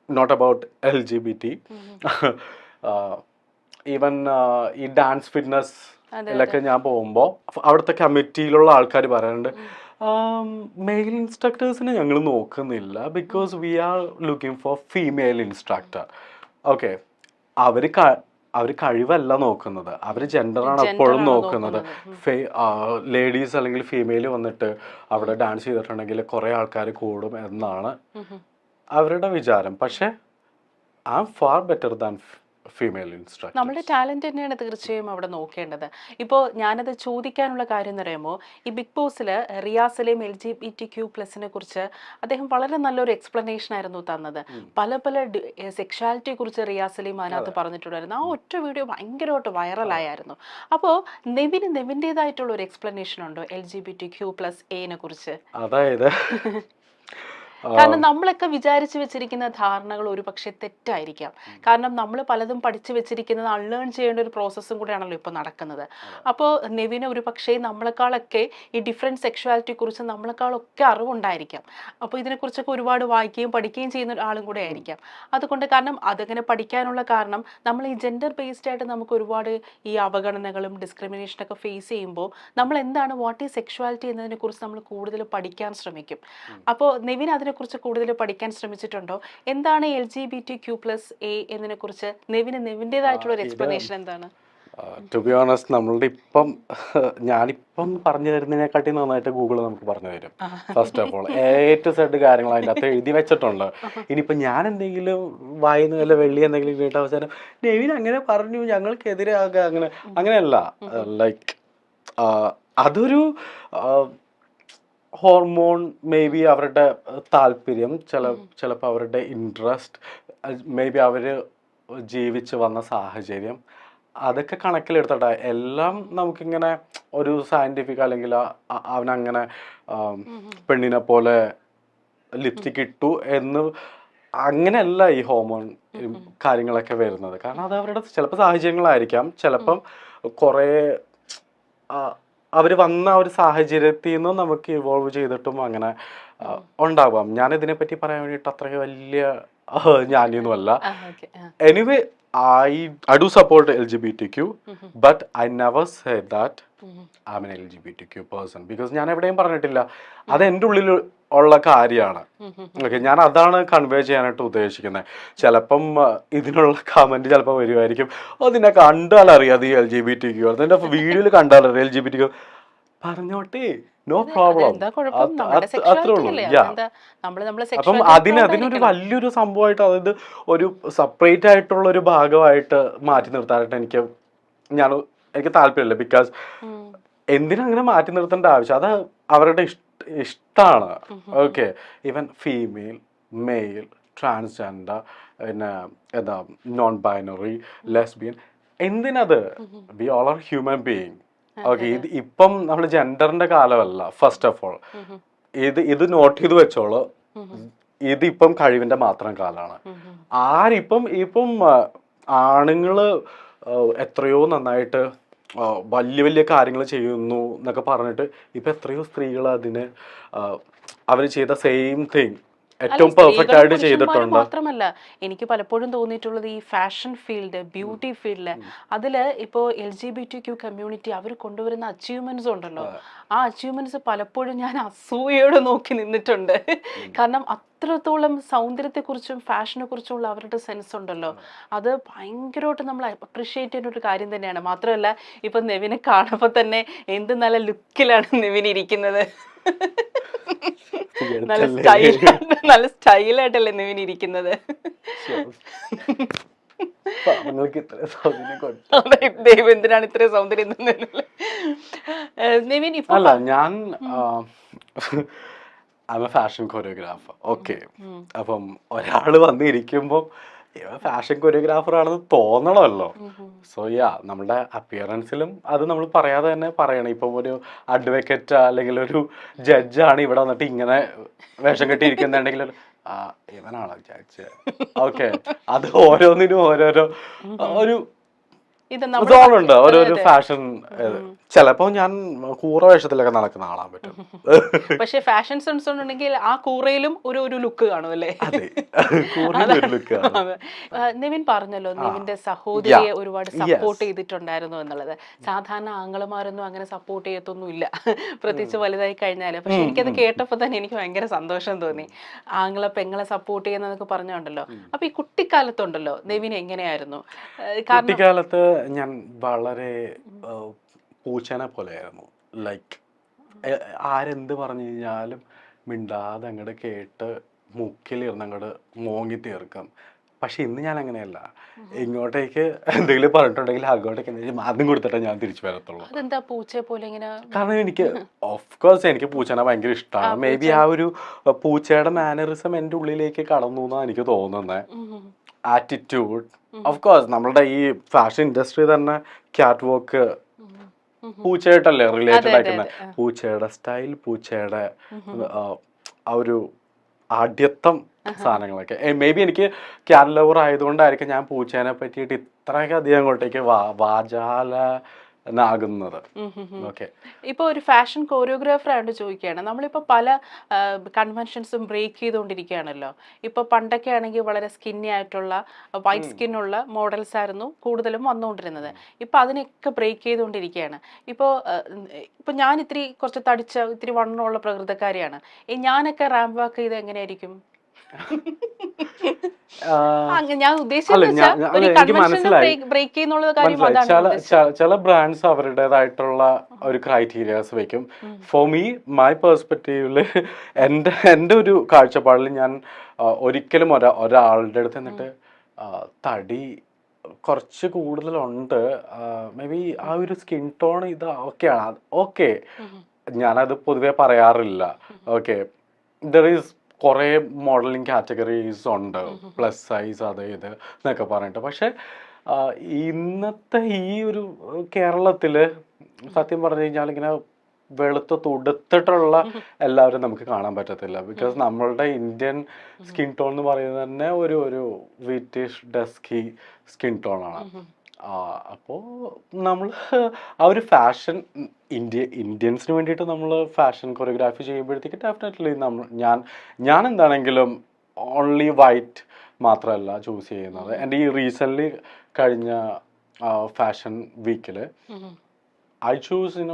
B: നോട്ട് അബൌട്ട് LGBT, ഈവൻ ഈ ഡാൻസ് ഫിറ്റ്നസ് ഇതിലൊക്കെ ഞാൻ പോകുമ്പോൾ അവിടുത്തെ കമ്മിറ്റിയിലുള്ള ആൾക്കാർ പറയാറുണ്ട്, മെയിൽ ഇൻസ്ട്രക്ടേഴ്സിനെ ഞങ്ങൾ നോക്കുന്നില്ല, because we are looking for female instructor. Okay, അവർ കഴിവല്ല നോക്കുന്നത്, അവർ ജെൻഡറാണ് എപ്പോഴും നോക്കുന്നത്. ലേഡീസ് അല്ലെങ്കിൽ ഫീമെയിൽ വന്നിട്ട് അവിടെ ഡാൻസ് ചെയ്തിട്ടുണ്ടെങ്കിൽ കുറേ ആൾക്കാർ കൂടും എന്നാണ് അവരുടെ വിചാരം. പക്ഷെ I am far better than female instructor.
A: നമ്മുടെ ടാലന്റ് തന്നെയാണ് തീർച്ചയായും അവിടെ നോക്കേണ്ടത്. ഇപ്പോൾ ഞാനത് ചോദിക്കാനുള്ള കാര്യം എന്ന് പറയുമ്പോൾ, ഈ ബിഗ് ബോസിൽ റിയാസിലെയും LGBTQ+നെ കുറിച്ച് അദ്ദേഹം വളരെ നല്ലൊരു എക്സ്പ്ലനേഷൻ ആയിരുന്നു തന്നത്. പല പല സെക്ഷുവാലിറ്റിയെ കുറിച്ച് റിയാസിലെയും അതിനകത്ത് പറഞ്ഞിട്ടുണ്ടായിരുന്നു. ആ ഒറ്റ വീഡിയോ ഭയങ്കരമായിട്ട് വൈറലായിരുന്നു. അപ്പോൾ നെവിൻ്റെതായിട്ടുള്ള ഒരു എക്സ്പ്ലനേഷൻ ഉണ്ടോ LGBTQ+A കുറിച്ച്?
B: അതായത്
A: കാരണം നമ്മളൊക്കെ വിചാരിച്ചു വെച്ചിരിക്കുന്ന ധാരണകൾ ഒരു പക്ഷേ തെറ്റായിരിക്കാം. കാരണം നമ്മൾ പലതും പഠിച്ചു വെച്ചിരിക്കുന്നത് അൺലേൺ ചെയ്യേണ്ട ഒരു പ്രോസസ്സും കൂടെയാണല്ലോ ഇപ്പോൾ നടക്കുന്നത്. അപ്പോൾ നെവിന് ഒരു പക്ഷേ നമ്മളെക്കാളൊക്കെ ഈ ഡിഫറെൻറ്റ് സെക്ഷുവാലിറ്റിയെ കുറിച്ച് നമ്മളെക്കാളൊക്കെ അറിവുണ്ടായിരിക്കാം. അപ്പോൾ ഇതിനെക്കുറിച്ചൊക്കെ ഒരുപാട് വായിക്കുകയും പഠിക്കുകയും ചെയ്യുന്ന ഒരാളും കൂടെ ആയിരിക്കാം. അതുകൊണ്ട് കാരണം അതങ്ങനെ പഠിക്കാനുള്ള കാരണം നമ്മൾ ഈ ജെൻഡർ ബേസ്ഡ് ആയിട്ട് നമുക്ക് ഒരുപാട് ഈ അവഗണനകളും ഡിസ്ക്രിമിനേഷനൊക്കെ ഫേസ് ചെയ്യുമ്പോൾ നമ്മൾ എന്താണ് വാട്ട് ഈസ് സെക്ഷുവാലിറ്റി എന്നതിനെക്കുറിച്ച് നമ്മൾ കൂടുതൽ പഠിക്കാൻ ശ്രമിക്കും. അപ്പോൾ നെവിൻ അതിനെക്കുറിച്ച് കൂടുതൽ പഠിക്കാൻ ശ്രമിച്ചിട്ടുണ്ടോ? എന്താണ് LGBTQ+A എന്നതിനെക്കുറിച്ച് നെവിൻ്റെതായിട്ടുള്ള ഒരു എക്സ്പ്ലനേഷൻ എന്താണ്?
B: ടു ബി ഓണസ്റ്റ്, നമ്മളുടെ ഞാനിപ്പം പറഞ്ഞു തരുന്നതിനെക്കാട്ടി നന്നായിട്ട് ഗൂഗിൾ നമുക്ക് പറഞ്ഞു തരും. First of all A to Z കാര്യങ്ങൾ അതിൻ്റെ അകത്ത് എഴുതി വെച്ചിട്ടുണ്ട്. ഇനിയിപ്പോൾ ഞാൻ എന്തെങ്കിലും വായിന്ന് വല്ല വെള്ളി എന്തെങ്കിലും കേട്ട അവസാനം നെവിൻ അങ്ങനെ പറഞ്ഞു ഞങ്ങൾക്കെതിരെ ആകുക, അങ്ങനെയല്ല. ലൈക്ക് അതൊരു ഹോർമോൺ, മേ ബി അവരുടെ താല്പര്യം, ചിലപ്പോൾ അവരുടെ ഇൻട്രസ്റ്റ്, മേ ബി അവർ ജീവിച്ച് വന്ന സാഹചര്യം, അതൊക്കെ കണക്കിലെടുത്തിട്ട് എല്ലാം നമുക്കിങ്ങനെ ഒരു സയൻറ്റിഫിക് അല്ലെങ്കിൽ അവനങ്ങനെ പെണ്ണിനെ പോലെ ലിപ്സ്റ്റിക് ഇട്ടു എന്ന് അങ്ങനെയല്ല ഈ ഹോർമോൺ കാര്യങ്ങളൊക്കെ വരുന്നത്. കാരണം അത് അവരുടെ ചിലപ്പോൾ സാഹചര്യങ്ങളായിരിക്കാം, ചിലപ്പം കുറേ അവർ വന്ന ഒരു സാഹചര്യത്തിൽ നിന്ന് നമുക്ക് ഇവോൾവ് ചെയ്തിട്ടും അങ്ങനെ ഉണ്ടാവാം. ഞാനിതിനെപ്പറ്റി പറയാൻ വേണ്ടിയിട്ട് അത്രയ്ക്ക് വലിയ ജ്ഞാനിയൊന്നുമല്ല. Anyway, I do support LGBTQ, but I never said that I'm an LGBTQ person, because ഞാൻ എവിടെയും പറഞ്ഞിട്ടില്ല. അത് എൻ്റെ ഉള്ളിൽ ഉള്ള കാര്യമാണ്. ഓക്കെ, ഞാൻ അതാണ് കൺവേ ചെയ്യാനായിട്ട് ഉദ്ദേശിക്കുന്നത്. ചിലപ്പം ഇതിനുള്ള കമന്റ് ചിലപ്പോൾ വരുമായിരിക്കും, അതിനെ കണ്ടാൽ അറിയാം ഈ LGBTQ, അതിൻ്റെ വീഡിയോയിൽ കണ്ടാൽ അറിയാം LGBTQ. പറഞ്ഞോട്ടെ, നോ പ്രോബ്ലം, അത്രേ ഉള്ളൂ. അപ്പം അതിനൊരു വലിയൊരു സംഭവമായിട്ട്, അതായത് ഒരു സെപ്പറേറ്റ് ആയിട്ടുള്ള ഒരു ഭാഗമായിട്ട് മാറ്റി നിർത്താനായിട്ട് എനിക്ക് താല്പര്യമില്ല. ബിക്കോസ് എന്തിനങ്ങനെ മാറ്റി നിർത്തേണ്ട ആവശ്യം? അത് അവരുടെ ഇഷ്ടമാണ്. Okay, even female, male, transgender, പിന്നെ എന്താ നോൺ ബൈനറി, ലെസ്ബിയൻ, എന്തിനത്? We all are human being. Okay, ഇപ്പം നമ്മൾ ജെൻഡറിന്റെ കാലമല്ല. ഫസ്റ്റ് ഓഫ് ഓൾ ഇത് നോട്ട് ചെയ്ത് വെച്ചോളൂ, ഇതിപ്പം കഴിവിന്റെ മാത്രം കാലമാണ്. ഇപ്പം ആണുങ്ങള് എത്രയോ നന്നായിട്ട് വലിയ വലിയ കാര്യങ്ങൾ ചെയ്യുന്നു എന്നൊക്കെ പറഞ്ഞിട്ട് ഇപ്പൊ എത്രയോ സ്ത്രീകൾ അതിന് അവർ ചെയ്ത സെയിം തിങ് ഏറ്റവും പെർഫെക്റ്റ് ആയിട്ട് ചെയ്തിട്ടുണ്ട്.
A: മാത്രമല്ല, എനിക്ക് പലപ്പോഴും തോന്നിയിട്ടുള്ളത് ഈ ഫാഷൻ ഫീൽഡ്, ബ്യൂട്ടി ഫീൽഡ്, അതില് ഇപ്പോൾ LGBTQ കമ്മ്യൂണിറ്റി അവർ കൊണ്ടുവരുന്ന അച്ചീവ്മെന്റ്സ് ഉണ്ടല്ലോ, ആ അച്ചീവ്മെന്റ്സ് പലപ്പോഴും ഞാൻ അസൂയയോടെ നോക്കി നിന്നിട്ടുണ്ട്. കാരണം അത്രത്തോളം സൗന്ദര്യത്തെക്കുറിച്ചും ഫാഷനെ കുറിച്ചുള്ള അവരുടെ സെൻസ് ഉണ്ടല്ലോ, അത് ഭയങ്കരമായിട്ട് നമ്മൾ അപ്രിഷിയേറ്റ് ചെയ്യുന്ന ഒരു കാര്യം തന്നെയാണ്. മാത്രമല്ല, ഇപ്പൊ നെവിനെ കാണുമ്പോൾ തന്നെ എന്ത് നല്ല ലുക്കിലാണ് നെവിൻ ഇരിക്കുന്നത്. നല്ല സ്റ്റൈലായിട്ടല്ലേ നെവിൻ ഇരിക്കുന്നത്. ദൈവം എന്തിനാണ് ഇത്രയും സൗന്ദര്യം? നെവിൻ
B: അല്ല, ഞാൻ ഫാഷൻ കൊറിയോഗ്രാഫർ. ഓക്കെ, അപ്പം ഒരാള് വന്നിരിക്കുമ്പോ ഫാഷൻ കൊറിയോഗ്രാഫർ ആണെന്ന് തോന്നണമല്ലോ. സോ നമ്മുടെ അപ്പിയറൻസിലും അത് നമ്മൾ പറയാതെ തന്നെ പറയണം. ഇപ്പം ഒരു അഡ്വക്കേറ്റ് അല്ലെങ്കിൽ ഒരു ജഡ്ജാണ് ഇവിടെ വന്നിട്ട് ഇങ്ങനെ വേഷം കെട്ടിയിരിക്കുന്നുണ്ടെങ്കിൽ ഇവനാണോ ജഡ്ജ്? ഓക്കെ, അത് ഓരോന്നിനും ഓരോരോ ഒരു സോണുണ്ട്, ഓരോരോ ഫാഷൻ. ചിലപ്പോ ഞാൻ കൂറ വേഷത്തിലൊക്കെ നടക്കുന്ന കാണാൻ പറ്റും.
A: പക്ഷെ ഫാഷൻ സെൻസ് ഉണ്ടെങ്കിൽ ആ കൂറയിലും ഒരു ലുക്ക് കാണും അല്ലേ? നെവിൻ പറഞ്ഞല്ലോ, നെവിന്റെ സഹോദരിയെ ഒരുപാട് സപ്പോർട്ട് ചെയ്തിട്ടുണ്ടായിരുന്നു എന്നുള്ളത്. സാധാരണ ആംഗളമാരൊന്നും അങ്ങനെ സപ്പോർട്ട് ചെയ്യത്തൊന്നുമില്ല, പ്രത്യേകിച്ച് വലുതായി കഴിഞ്ഞാല്. പക്ഷെ എനിക്കത് കേട്ടപ്പോ തന്നെ എനിക്ക് ഭയങ്കര സന്തോഷം തോന്നി. ആംഗള പെങ്ങളെ സപ്പോർട്ട് ചെയ്യുന്നതൊക്കെ പറഞ്ഞുണ്ടല്ലോ. അപ്പൊ ഈ കുട്ടിക്കാലത്തുണ്ടല്ലോ നെവിൻ എങ്ങനെയായിരുന്നു?
B: കുട്ടിക്കാലത്ത് ഞാൻ വളരെ പൂച്ചനെ പോലെയായിരുന്നു. ലൈക്ക് ആരെന്ത് പറഞ്ഞു കഴിഞ്ഞാലും മിണ്ടാതെ അങ്ങോട്ട് കേട്ട് മുക്കിലിരുന്ന് അങ്ങോട്ട് മോങ്ങി തീർക്കും. പക്ഷെ ഇന്ന് ഞാൻ അങ്ങനെയല്ല. ഇങ്ങോട്ടേക്ക് എന്തെങ്കിലും പറഞ്ഞിട്ടുണ്ടെങ്കിൽ അങ്ങോട്ടേക്ക് എന്തെങ്കിലും ആദ്യം കൊടുത്തിട്ടേ ഞാൻ തിരിച്ചു വരത്തുള്ളൂ.
A: അതെന്താ പൂച്ചയെ പോലെ ഇങ്ങനെ?
B: കാരണം എനിക്ക് ഓഫ് കോഴ്സ് എനിക്ക് പൂച്ചേനെ ഭയങ്കര ഇഷ്ടമാണ്. മേ ബി ആ ഒരു പൂച്ചയുടെ മാനറിസം എൻ്റെ ഉള്ളിലേക്ക് കടന്നു എന്നാണ് എനിക്ക് തോന്നുന്നത്. ആറ്റിറ്റ്യൂഡ് ഓഫ് കോഴ്സ് നമ്മളുടെ ഈ ഫാഷൻ ഇൻഡസ്ട്രി തന്നെ ക്യാറ്റ് വാക്ക് പൂച്ചയായിട്ടല്ലേ റിലേറ്റഡ് ആക്കുന്നത്. പൂച്ചയുടെ സ്റ്റൈൽ, പൂച്ചയുടെ ആ ഒരു ആഢ്യത്വം സാധനങ്ങളൊക്കെ. മേ ബി എനിക്ക് ക്യാറ്റ് ലവർ ആയതുകൊണ്ടായിരിക്കും ഞാൻ പൂച്ചേനെ പറ്റിയിട്ട് ഇത്രയൊക്കെ അധികം അങ്ങോട്ടേക്ക് വാചാലനാകുന്നത്. ഓക്കെ,
A: ഇപ്പോൾ ഒരു ഫാഷൻ കോറിയോഗ്രാഫർ ആയിട്ട് ചോദിക്കുകയാണ്, നമ്മളിപ്പോൾ പല കൺവെൻഷൻസും ബ്രേക്ക് ചെയ്തുകൊണ്ടിരിക്കുകയാണല്ലോ. ഇപ്പോൾ പണ്ടൊക്കെ ആണെങ്കിൽ വളരെ സ്കിന്നി ആയിട്ടുള്ള വൈറ്റ് സ്കിന്നുള്ള മോഡൽസ് ആയിരുന്നു കൂടുതലും വന്നുകൊണ്ടിരുന്നത്. ഇപ്പോൾ അതിനൊക്കെ ബ്രേക്ക് ചെയ്തുകൊണ്ടിരിക്കുകയാണ്. ഇപ്പോൾ ഞാൻ കുറച്ച് തടിച്ച ഇത്തിരി വണ്ണമുള്ള പ്രകൃതക്കാരിയാണ്. ഞാനൊക്കെ റാമ്പ് വാക്ക് ചെയ്ത് എങ്ങനെയായിരിക്കും? ഞാൻ
B: ചില ബ്രാൻഡ്സ് അവരുടേതായിട്ടുള്ള ഒരു ക്രൈറ്റീരിയാസ് വെക്കും. ഫോർ മീ, മൈ പെർസ്പെക്റ്റീവില് എൻ്റെ ഒരു കാഴ്ചപ്പാടിൽ ഞാൻ ഒരിക്കലും ഒരാളുടെ അടുത്ത് നിന്നിട്ട് തടി കുറച്ച് കൂടുതലുണ്ട്, മേ ബി ആ ഒരു സ്കിൻ ടോൺ ഇത് ഓക്കെയാണ്, ഓക്കെ, ഞാനത് പൊതുവെ പറയാറില്ല. ഓക്കെ, ദർ ഈസ് കുറേ മോഡലിംഗ് കാറ്റഗറീസ് ഉണ്ട്, പ്ലസ് സൈസ് അത് ഇത് എന്നൊക്കെ പറഞ്ഞിട്ട്. പക്ഷെ ഇന്നത്തെ ഈ ഒരു കേരളത്തില് സത്യം പറഞ്ഞു കഴിഞ്ഞാൽ ഇങ്ങനെ വെളുത്ത് തുടുത്തിട്ടുള്ള എല്ലാവരും നമുക്ക് കാണാൻ പറ്റത്തില്ല. ബിക്കോസ് നമ്മളുടെ ഇന്ത്യൻ സ്കിൻ ടോൺ എന്ന് പറയുന്നത് തന്നെ ഒരു വീറ്റിഷ് ഡസ്കി സ്കിൻ ടോൺ ആണ്. അപ്പോൾ നമ്മൾ ആ ഒരു ഫാഷൻ ഇന്ത്യൻസിന് വേണ്ടിയിട്ട് നമ്മൾ ഫാഷൻ കൊറിയോഗ്രാഫി ചെയ്യുമ്പോഴത്തേക്ക് ഡെഫിനറ്റ്ലി ഞാൻ എന്താണെങ്കിലും ഓൺലി വൈറ്റ് മാത്രമല്ല ചൂസ് ചെയ്യുന്നത്. എൻ്റെ ഈ റീസെൻ്റ്ലി കഴിഞ്ഞ ഫാഷൻ വീക്കിൽ I choose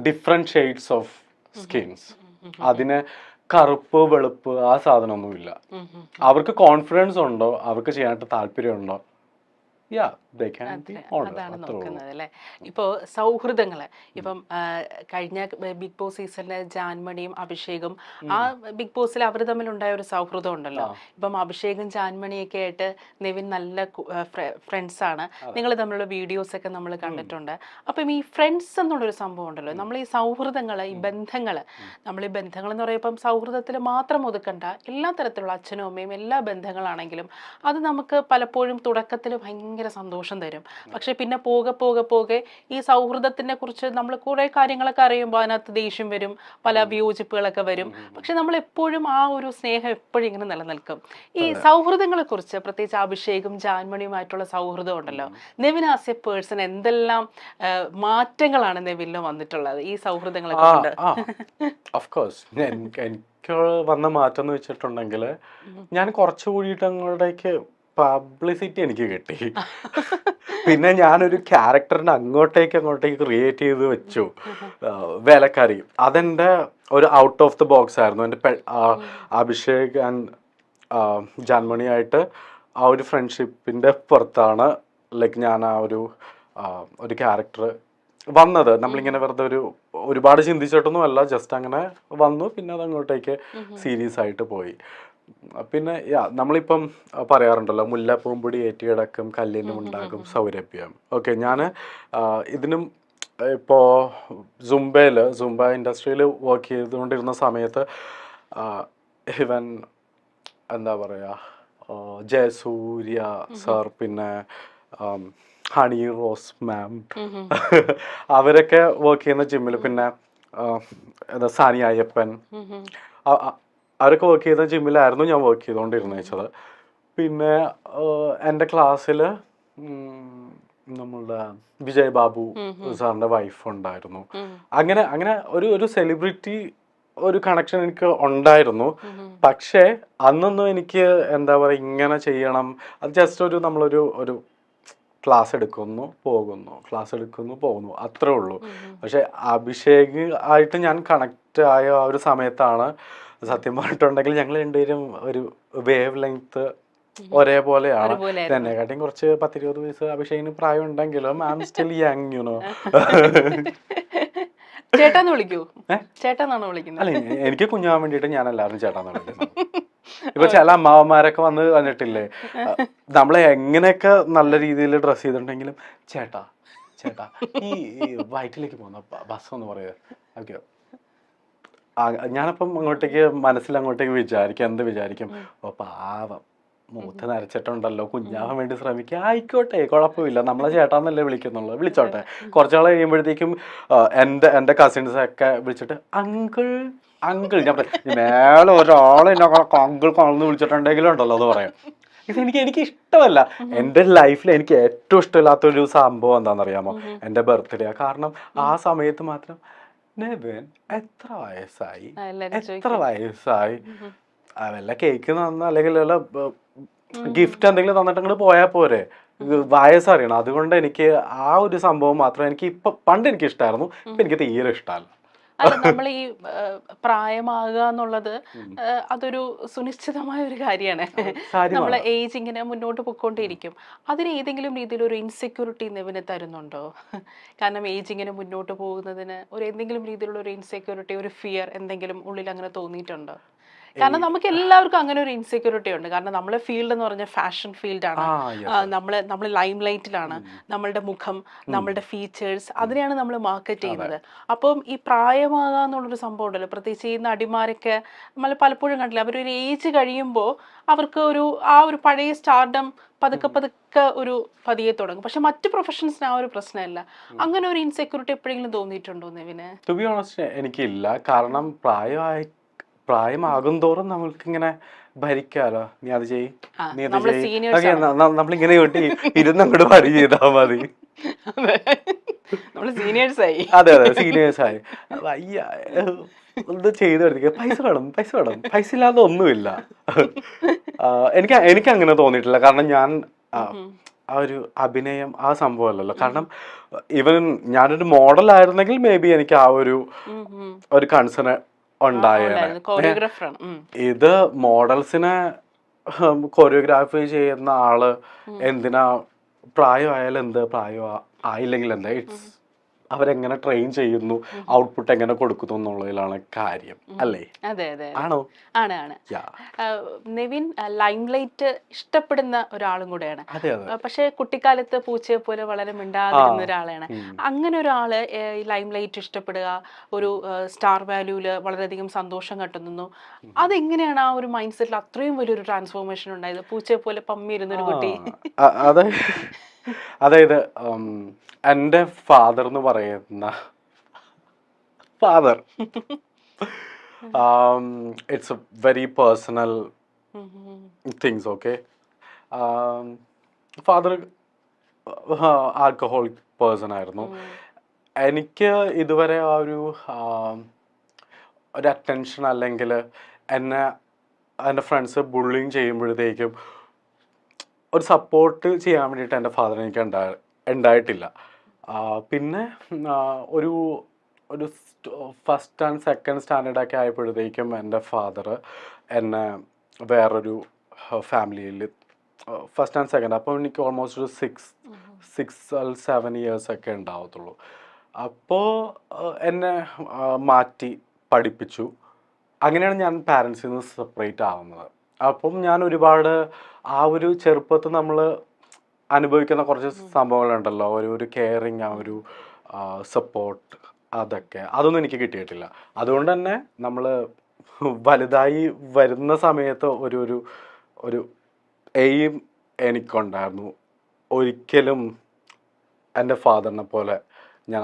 B: different shades of skins. അതിന് കറുപ്പ് വെളുപ്പ് ആ സാധനമൊന്നുമില്ല. അവർക്ക് കോൺഫിഡൻസ് ഉണ്ടോ, അവർക്ക് ചെയ്യാനായിട്ട് താല്പര്യമുണ്ടോ,
A: അതാണ് നോക്കുന്നത് അല്ലേ. ഇപ്പോൾ സൗഹൃദങ്ങള്, ഇപ്പം കഴിഞ്ഞ ബിഗ് ബോസ് സീസണിലെ ജാൻമണിയും അഭിഷേകും, ആ ബിഗ് ബോസിൽ അവർ തമ്മിലുണ്ടായ ഒരു സൗഹൃദം ഉണ്ടല്ലോ. ഇപ്പം അഭിഷേകും ജാൻമണിയൊക്കെ ആയിട്ട് നെവിൻ നല്ല ഫ്രണ്ട്സ് ആണ്. നിങ്ങൾ തമ്മിലുള്ള വീഡിയോസ് ഒക്കെ നമ്മൾ കണ്ടിട്ടുണ്ട്. അപ്പം ഈ ഫ്രണ്ട്സ് എന്നുള്ളൊരു സംഭവം ഉണ്ടല്ലോ, നമ്മൾ ഈ സൗഹൃദങ്ങൾ, ഈ ബന്ധങ്ങൾ, നമ്മൾ ഈ ബന്ധങ്ങൾ എന്ന് പറയുമ്പം സൗഹൃദത്തിൽ മാത്രം ഒതുക്കണ്ട, എല്ലാ തരത്തിലുള്ള അച്ഛനും അമ്മയും എല്ലാ ബന്ധങ്ങളാണെങ്കിലും അത് നമുക്ക് പലപ്പോഴും തുടക്കത്തിൽ ഭയങ്കര സന്തോഷം തരും. പക്ഷെ പിന്നെ പോകെ ഈ സൗഹൃദത്തിനെ കുറിച്ച് നമ്മൾ കുറെ കാര്യങ്ങളൊക്കെ അറിയുമ്പോൾ അതിനകത്ത് ദേഷ്യം വരും, പല വിയോജിപ്പുകളൊക്കെ വരും. പക്ഷെ നമ്മൾ എപ്പോഴും ആ ഒരു സ്നേഹം എപ്പോഴും ഇങ്ങനെ നിലനിൽക്കും. ഈ സൗഹൃദങ്ങളെ കുറിച്ച്, പ്രത്യേകിച്ച് അഭിഷേകും ജാൻമണിയുമായിട്ടുള്ള സൗഹൃദം ഉണ്ടല്ലോ, നെവിൻ ആസ് എ പേഴ്സൺ എന്തെല്ലാം മാറ്റങ്ങളാണ് നെവിനിൽ വന്നിട്ടുള്ളത് ഈ സൗഹൃദങ്ങളെ കൊണ്ട്?
B: ഓഫ് കോഴ്സ് എനിക്ക് വന്ന മാറ്റം എന്ന് വെച്ചിട്ടുണ്ടെങ്കിൽ ഞാൻ കുറച്ചുകൂടിയിട്ട് അങ്ങോട്ടേക്ക് പബ്ലിസിറ്റി എനിക്ക് കിട്ടി. പിന്നെ ഞാനൊരു ക്യാരക്ടറിനെ അങ്ങോട്ടേക്ക് ക്രിയേറ്റ് ചെയ്ത് വെച്ചു, വേലക്കാരി. അതെൻ്റെ ഒരു ഔട്ട് ഓഫ് ദ ബോക്സ് ആയിരുന്നു. എൻ്റെ അഭിഷേക് ആൻഡ് ജാൻമണിയായിട്ട് ആ ഒരു ഫ്രണ്ട്ഷിപ്പിൻ്റെ പുറത്താണ് ലൈക്ക് ഞാൻ ആ ഒരു ക്യാരക്ടർ വന്നത്. നമ്മളിങ്ങനെ വെറുതെ ഒരുപാട് ചിന്തിച്ചിട്ടൊന്നും അല്ല, ജസ്റ്റ് അങ്ങനെ വന്നു. പിന്നെ അത് അങ്ങോട്ടേക്ക് സീരിയസ് ആയിട്ട് പോയി. പിന്നെ നമ്മളിപ്പം പറയാറുണ്ടല്ലോ, മുല്ലപ്പൂമ്പൊടി ഏറ്റുകിടക്കും കല്ലിനും ഉണ്ടാകും സൗരഭ്യം. ഓക്കെ, ഞാൻ ഇതിനും ഇപ്പോൾ സുംബ ഇൻഡസ്ട്രിയിൽ വർക്ക് ചെയ്തുകൊണ്ടിരുന്ന സമയത്ത് ഇവൻ എന്താ പറയുക, ജയസൂര്യ സാർ, പിന്നെ ഹണി റോസ് മാം, അവരൊക്കെ വർക്ക് ചെയ്യുന്ന ജിമ്മിൽ, പിന്നെ സാനി അയ്യപ്പൻ, അവരൊക്കെ വർക്ക് ചെയ്ത ജിമ്മിലായിരുന്നു ഞാൻ വർക്ക് ചെയ്തുകൊണ്ടിരുന്നത്. പിന്നെ എൻ്റെ ക്ലാസ്സിൽ നമ്മളുടെ വിജയ് ബാബു സാറിൻ്റെ വൈഫ് ഉണ്ടായിരുന്നു. അങ്ങനെ ഒരു സെലിബ്രിറ്റി ഒരു കണക്ഷൻ എനിക്ക് ഉണ്ടായിരുന്നു. പക്ഷേ അന്നൊന്നും എനിക്ക് എന്താ പറയുക, ഇങ്ങനെ ചെയ്യണം, അത് ജസ്റ്റ് നമ്മളൊരു ക്ലാസ് എടുക്കുന്നു പോകുന്നു അത്രേ ഉള്ളൂ. പക്ഷെ അഭിഷേക് ആയിട്ട് ഞാൻ കണക്റ്റ് ആയ ആ ഒരു സമയത്താണ് സത്യം പറഞ്ഞിട്ടുണ്ടെങ്കിൽ ഞങ്ങൾ രണ്ടുപേരും ഒരു വേവ് ലെങ്ത് ഒരേപോലെയാണ്. എന്നെക്കാട്ടിയും കുറച്ച് 10-20 വയസ്സ് അഭിഷേകിന് പ്രായം ഉണ്ടെങ്കിലും I am still young, you know.
A: ചേട്ടാന്ന് വിളിക്കൂ? ചേട്ടാന്നാണോ വിളിക്കുന്നത്?
B: അല്ല, എനിക്ക് കുഞ്ഞാവാൻ വേണ്ടിയിട്ട് ഞാൻ എല്ലാവരും ചേട്ടാന്ന് വിളിക്കുന്നത്. ഇപ്പൊ ചില അമ്മാവന്മാരൊക്കെ വന്ന് കണ്ടിട്ടില്ലേ, നമ്മളെ എങ്ങനെയൊക്കെ നല്ല രീതിയിൽ ഡ്രസ് ചെയ്തിട്ടുണ്ടെങ്കിലും ചേട്ടാ ചേട്ടാ ഈ വയറ്റിലേക്ക് പോകുന്ന ബസ് ഒന്ന് പറയുക. ഓക്കെ, ഞാനപ്പം അങ്ങോട്ടേക്ക് മനസ്സിൽ അങ്ങോട്ടേക്ക് വിചാരിക്കും, എന്ത് വിചാരിക്കും, ഓ പാവം മൂത്ത് നരച്ചിട്ടുണ്ടല്ലോ, കുഞ്ഞാവാൻ വേണ്ടി ശ്രമിക്കുക, ആയിക്കോട്ടെ കുഴപ്പമില്ല, നമ്മളെ ചേട്ടാന്നല്ലേ വിളിക്കുന്നുള്ളൂ, വിളിച്ചോട്ടെ. കുറച്ചാൾ കഴിയുമ്പോഴത്തേക്കും എൻ്റെ കസിൻസൊക്കെ വിളിച്ചിട്ട് അങ്കിൾ അങ്കിൾ, ഞാൻ മേലെ ഒരാളെ എന്നെ അങ്കിൾ കളന്ന് വിളിച്ചിട്ടുണ്ടെങ്കിലും ഉണ്ടല്ലോ എന്ന് പറയാം. എനിക്ക് ഇഷ്ടമല്ല. എൻ്റെ ലൈഫിൽ എനിക്ക് ഏറ്റവും ഇഷ്ടമില്ലാത്തൊരു സംഭവം എന്താണെന്നറിയാമോ, എൻ്റെ ബർത്ത്ഡേ. കാരണം ആ സമയത്ത് മാത്രം നെവിൻ എത്ര വയസ്സായി, എത്ര വയസ്സായി, വല്ല കേക്ക് തന്ന അല്ലെങ്കിൽ വല്ല ഗിഫ്റ്റ് എന്തെങ്കിലും തന്നിട്ട് പോയാൽ പോരെ, വയസ്സറിയണം. അതുകൊണ്ട് എനിക്ക് ആ ഒരു സംഭവം മാത്രം എനിക്ക് ഇപ്പൊ പണ്ട് എനിക്ക് ഇഷ്ടമായിരുന്നു, ഇപ്പൊ എനിക്ക് തീരെ ഇഷ്ടമല്ല.
A: അല്ല, നമ്മൾ ഈ പ്രായമാകുക എന്നുള്ളത് അതൊരു സുനിശ്ചിതമായ ഒരു കാര്യമാണ്. നമ്മളെ ഏജ് ഇങ്ങനെ മുന്നോട്ട് പൊയ്ക്കൊണ്ടേയിരിക്കും. അതിന് ഏതെങ്കിലും രീതിയിൽ ഒരു ഇൻസെക്യൂരിറ്റി നെവിന് തരുന്നുണ്ടോ? കാരണം ഏജ് ഇങ്ങനെ മുന്നോട്ട് പോകുന്നതിന് എന്തെങ്കിലും രീതിയിലുള്ള ഒരു ഇൻസെക്യൂരിറ്റി, ഒരു ഫിയർ എന്തെങ്കിലും ഉള്ളിൽ അങ്ങനെ തോന്നിയിട്ടുണ്ടോ? കാരണം നമുക്ക് എല്ലാവർക്കും അങ്ങനെ ഒരു ഇൻസെക്യൂരിറ്റി ഉണ്ട്. കാരണം നമ്മളെ ഫീൽഡ് എന്ന് പറഞ്ഞാൽ ഫാഷൻ ഫീൽഡാണ്. നമ്മൾ ലൈം ലൈറ്റിലാണ്. നമ്മളുടെ മുഖം, നമ്മളുടെ ഫീച്ചേഴ്സ്, അതിനെയാണ് നമ്മൾ മാർക്കറ്റ് ചെയ്യുന്നത്. അപ്പം ഈ പ്രായമാകുക എന്നുള്ളൊരു സംഭവം ഉണ്ടല്ലോ, പ്രത്യേകിച്ച് ഈ നടിമാരൊക്കെ നമ്മൾ പലപ്പോഴും കണ്ടില്ല, അവരൊരു ഏജ് കഴിയുമ്പോൾ അവർക്ക് ആ ഒരു പഴയ സ്റ്റാർഡം പതുക്കെ ഒരു പതിയെ തുടങ്ങും. പക്ഷെ മറ്റ് പ്രൊഫഷൻസിന് ആ ഒരു പ്രശ്നമില്ല. അങ്ങനെ ഒരു ഇൻസെക്യൂരിറ്റി എപ്പോഴെങ്കിലും തോന്നിയിട്ടുണ്ടോ നെവിന്?
B: ടു ബി ഓണസ്റ്റ് എനിക്കില്ല. കാരണം പ്രായമാകും തോറും നമ്മൾക്കിങ്ങനെ ഭരിക്കാലോ, നീ അത് ചെയ്യ്, നീ അത് ചെയ്യ്, നമ്മളിങ്ങനെ ഇരുന്നങ്ങോട്ട് പണി ചെയ്താൽ മതി. അതെ അതെ, സീനിയേഴ്സായി വയ്യ ഒന്ന് ചെയ്ത് എടുക്കുക, പൈസ വേണം പൈസ ഇല്ലാതെ ഒന്നുമില്ല. എനിക്ക് അങ്ങനെ തോന്നിയിട്ടില്ല. കാരണം ഞാൻ ആ ഒരു അഭിനയം ആ സംഭവമല്ലല്ലോ. കാരണം ഈവൻ ഞാനൊരു മോഡൽ ആയിരുന്നെങ്കിൽ മേ ബി എനിക്ക് ആ ഒരു കൺസേൺ ഉണ്ടായിരുന്നു. ഇത് മോഡൽസിനെ കൊറിയോഗ്രാഫി ചെയ്യുന്ന ആള് എന്തിനാ, പ്രായമായാലും എന്ത്, പ്രായം ആയില്ലെങ്കിൽ എന്താ, ഇറ്റ്സ് അവരെങ്ങനെ ട്രെയിൻ ചെയ്യുന്നു, ഔട്ട്പുട്ട് എങ്ങനെ കൊടുക്കുന്നു എന്നുള്ളതിലാണ് കാര്യം, അല്ലേ? ആണോ?
A: ആണ്. നെവിൻ ലൈംലൈറ്റ് ഇഷ്ടപ്പെടുന്ന ഒരാളും കൂടെയാണ്. പക്ഷെ കുട്ടിക്കാലത്ത് പൂച്ചയെ പോലെ വളരെ മിണ്ടാതിരുന്ന ഒരാളാണ്. അങ്ങനെ ഒരാള് ലൈംലൈറ്റ് ഇഷ്ടപ്പെടുക, ഒരു സ്റ്റാർ വാല്യൂല് വളരെയധികം സന്തോഷം കണ്ടെത്തുന്നു. അതെങ്ങനെയാണ് ആ ഒരു മൈൻഡ് സെറ്റിൽ അത്രയും വലിയൊരു ട്രാൻസ്ഫോർമേഷൻ ഉണ്ടായത്? പൂച്ചയെ പോലെ പമ്മിയിരുന്നൊരു കുട്ടി.
B: അതായത് എൻ്റെ ഫാദർ എന്ന് പറയുന്ന father, it's a very personal things. Okay, father alcoholic person ആയിരുന്നു. എനിക്ക് ഇതുവരെ ആ ഒരു അറ്റൻഷൻ അല്ലെങ്കിൽ എൻ്റെ ഫ്രണ്ട്സ് ബുള്ളിങ് ചെയ്യുമ്പോഴത്തേക്കും ഒരു സപ്പോർട്ട് ചെയ്യാൻ വേണ്ടിയിട്ട് എൻ്റെ ഫാദർ എനിക്ക് ഉണ്ടായിട്ടില്ല. പിന്നെ ഒരു ഫസ്റ്റ് ആൻഡ് സെക്കൻഡ് സ്റ്റാൻഡേർഡൊക്കെ ആയപ്പോഴത്തേക്കും എൻ്റെ ഫാദർ എന്നെ വേറൊരു ഫാമിലിയിൽ, ഫസ്റ്റ് ആൻഡ് സെക്കൻഡ്, അപ്പോൾ എനിക്ക് ഓൾമോസ്റ്റ് ഒരു 6-7 ഇയേഴ്സൊക്കെ ഉണ്ടാവത്തുള്ളൂ. അപ്പോൾ എന്നെ മാറ്റി പഠിപ്പിച്ചു. അങ്ങനെയാണ് ഞാൻ പാരൻസിൽ നിന്ന് സെപ്പറേറ്റ് ആവുന്നത്. അപ്പം ഞാൻ ഒരുപാട് ആ ഒരു ചെറുപ്പത്തിൽ നമ്മൾ അനുഭവിക്കുന്ന കുറച്ച് സംഭവങ്ങളുണ്ടല്ലോ, ഒരു കെയറിങ്, ആ ഒരു സപ്പോർട്ട്, അതൊന്നും എനിക്ക് കിട്ടിയിട്ടില്ല. അതുകൊണ്ട് തന്നെ നമ്മൾ വലുതായി വരുന്ന സമയത്ത് ഒരു എയിം എനിക്കുണ്ടായിരുന്നു, ഒരിക്കലും എൻ്റെ ഫാദറിനെ പോലെ ഞാൻ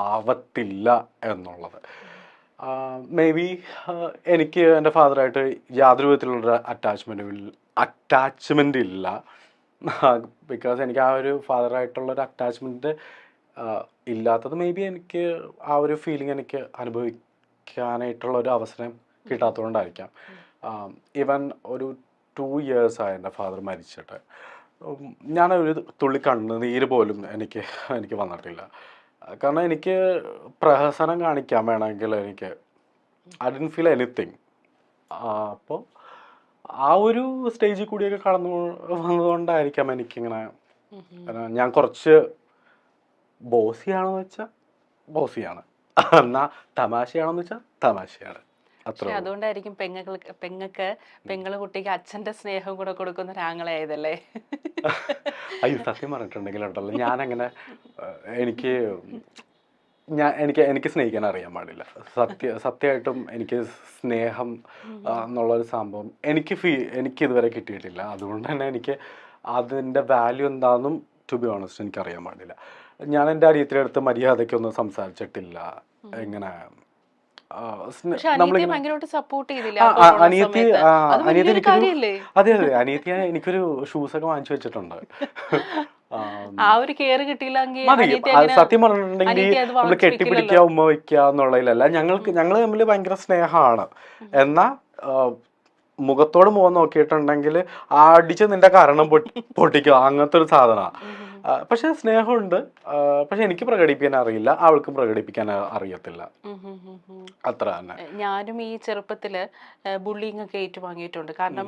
B: ആവത്തില്ല എന്നുള്ളത്. മേ ബി എനിക്ക് എൻ്റെ ഫാദറായിട്ട് യാതൊരു വിധത്തിലുള്ളൊരു അറ്റാച്ച്മെൻ്റ് ഇല്ല. ബിക്കോസ് എനിക്ക് ആ ഒരു ഫാദറായിട്ടുള്ളൊരു അറ്റാച്ച്മെൻറ്റ് ഇല്ലാത്തത് മേ ബി എനിക്ക് ആ ഒരു ഫീലിംഗ് എനിക്ക് അനുഭവിക്കാനായിട്ടുള്ളൊരു അവസരം കിട്ടാത്തതുകൊണ്ടായിരിക്കാം. ഈവൻ ഒരു 2 ഇയേഴ്സായി എൻ്റെ ഫാദർ മരിച്ചിട്ട്. ഞാനൊരു തുള്ളി കണ്ണുനീര് പോലും എനിക്ക് വന്നിട്ടില്ല. കാരണം എനിക്ക് പ്രഹസനം കാണിക്കാൻ വേണമെങ്കിൽ എനിക്ക് ഐ ഡിഡ്ന്റ് ഫീൽ എനിത്തിങ്. അപ്പോൾ ആ ഒരു സ്റ്റേജിൽ കൂടിയൊക്കെ കടന്നു വന്നതുകൊണ്ടായിരിക്കാം എനിക്കിങ്ങനെ, ഞാൻ കുറച്ച് ബോസിയാണെന്ന് വെച്ചാൽ ബോസിയാണ്, എന്നാൽ തമാശയാണെന്ന് വെച്ചാൽ തമാശയാണ്. അത്ര
A: പക്ഷെ അതുകൊണ്ടായിരിക്കും പെങ്ങള് കുട്ടിക്ക് അച്ഛന്റെ സ്നേഹം കൂടെ കൊടുക്കുന്ന ഒരാങ്ങളായതല്ലേ?
B: അയ്യോ സത്യം പറഞ്ഞിട്ടുണ്ടെങ്കിൽ ഉണ്ടല്ലോ ഞാനങ്ങനെ എനിക്ക് എനിക്ക് സ്നേഹിക്കാൻ അറിയാൻ പാടില്ല. സത്യമായിട്ടും എനിക്ക് സ്നേഹം എന്നുള്ളൊരു സംഭവം എനിക്ക് ഇതുവരെ കിട്ടിയിട്ടില്ല. അതുകൊണ്ട് തന്നെ എനിക്ക് അതിൻ്റെ വാല്യൂ എന്താണെന്നും ടു ബി ഓണസ്റ്റ് എനിക്കറിയാൻ പാടില്ല. ഞാൻ എൻ്റെ അനിയത്തിയുടെ അടുത്ത് മര്യാദയ്ക്കൊന്നും സംസാരിച്ചിട്ടില്ല. എങ്ങനെ
A: പക്ഷെ അനിയത്തിയെ ഭയങ്കരമായിട്ട് സപ്പോർട്ട് ചെയ്തില്ലേ
B: ആ,
A: ആ കൊറോണ
B: അനിയത്തി
A: സമയത്ത്? അത്
B: അനിയത്തി
A: വലിയൊരു
B: എനിക്കൊരു
A: കാര്യല്ലേ?
B: അതെ അനിയത്തി എനിക്കൊരു ഷൂസൊക്കെ വാങ്ങിച്ചു വെച്ചിട്ടുണ്ട്.
A: ആ ഒരു കെയർ കിട്ടിയില്ലെങ്കിൽ
B: മതി.
A: അനിയത്തി അങ്ങനെ
B: സത്യം പറഞ്ഞിട്ടുണ്ടെങ്കിൽ
A: അനിയത്തി അത്
B: നമ്മൾ
A: വാങ്ങിച്ചു
B: കെട്ടിപ്പിടിക്കുക
A: വെക്കില്ലല്ലോ.
B: ഉമ്മ വയ്ക്കുക എന്നുള്ളതിലല്ല. ഞങ്ങൾ തമ്മിൽ ഭയങ്കര സ്നേഹമാണ്. എന്നാ മുഖത്തോട് മുഖം നോക്കിയിട്ടുണ്ടെങ്കിൽ അടിച്ച് നിന്റെ കാരണം പൊട്ടിക്കുക അങ്ങനത്തെ ഒരു സാധനമാണ്. പക്ഷെ സ്നേഹമുണ്ട്. പക്ഷെ എനിക്ക് പ്രകടിപ്പിക്കാൻ അറിയില്ല, അവൾക്കും പ്രകടിപ്പിക്കാൻ അറിയത്തില്ല. അത്ര തന്നെ.
A: ഞാനും ഈ ചെറുപ്പത്തില് ബുള്ളിങ് ഒക്കെ ഏറ്റുവാങ്ങിയിട്ടുണ്ട്. കാരണം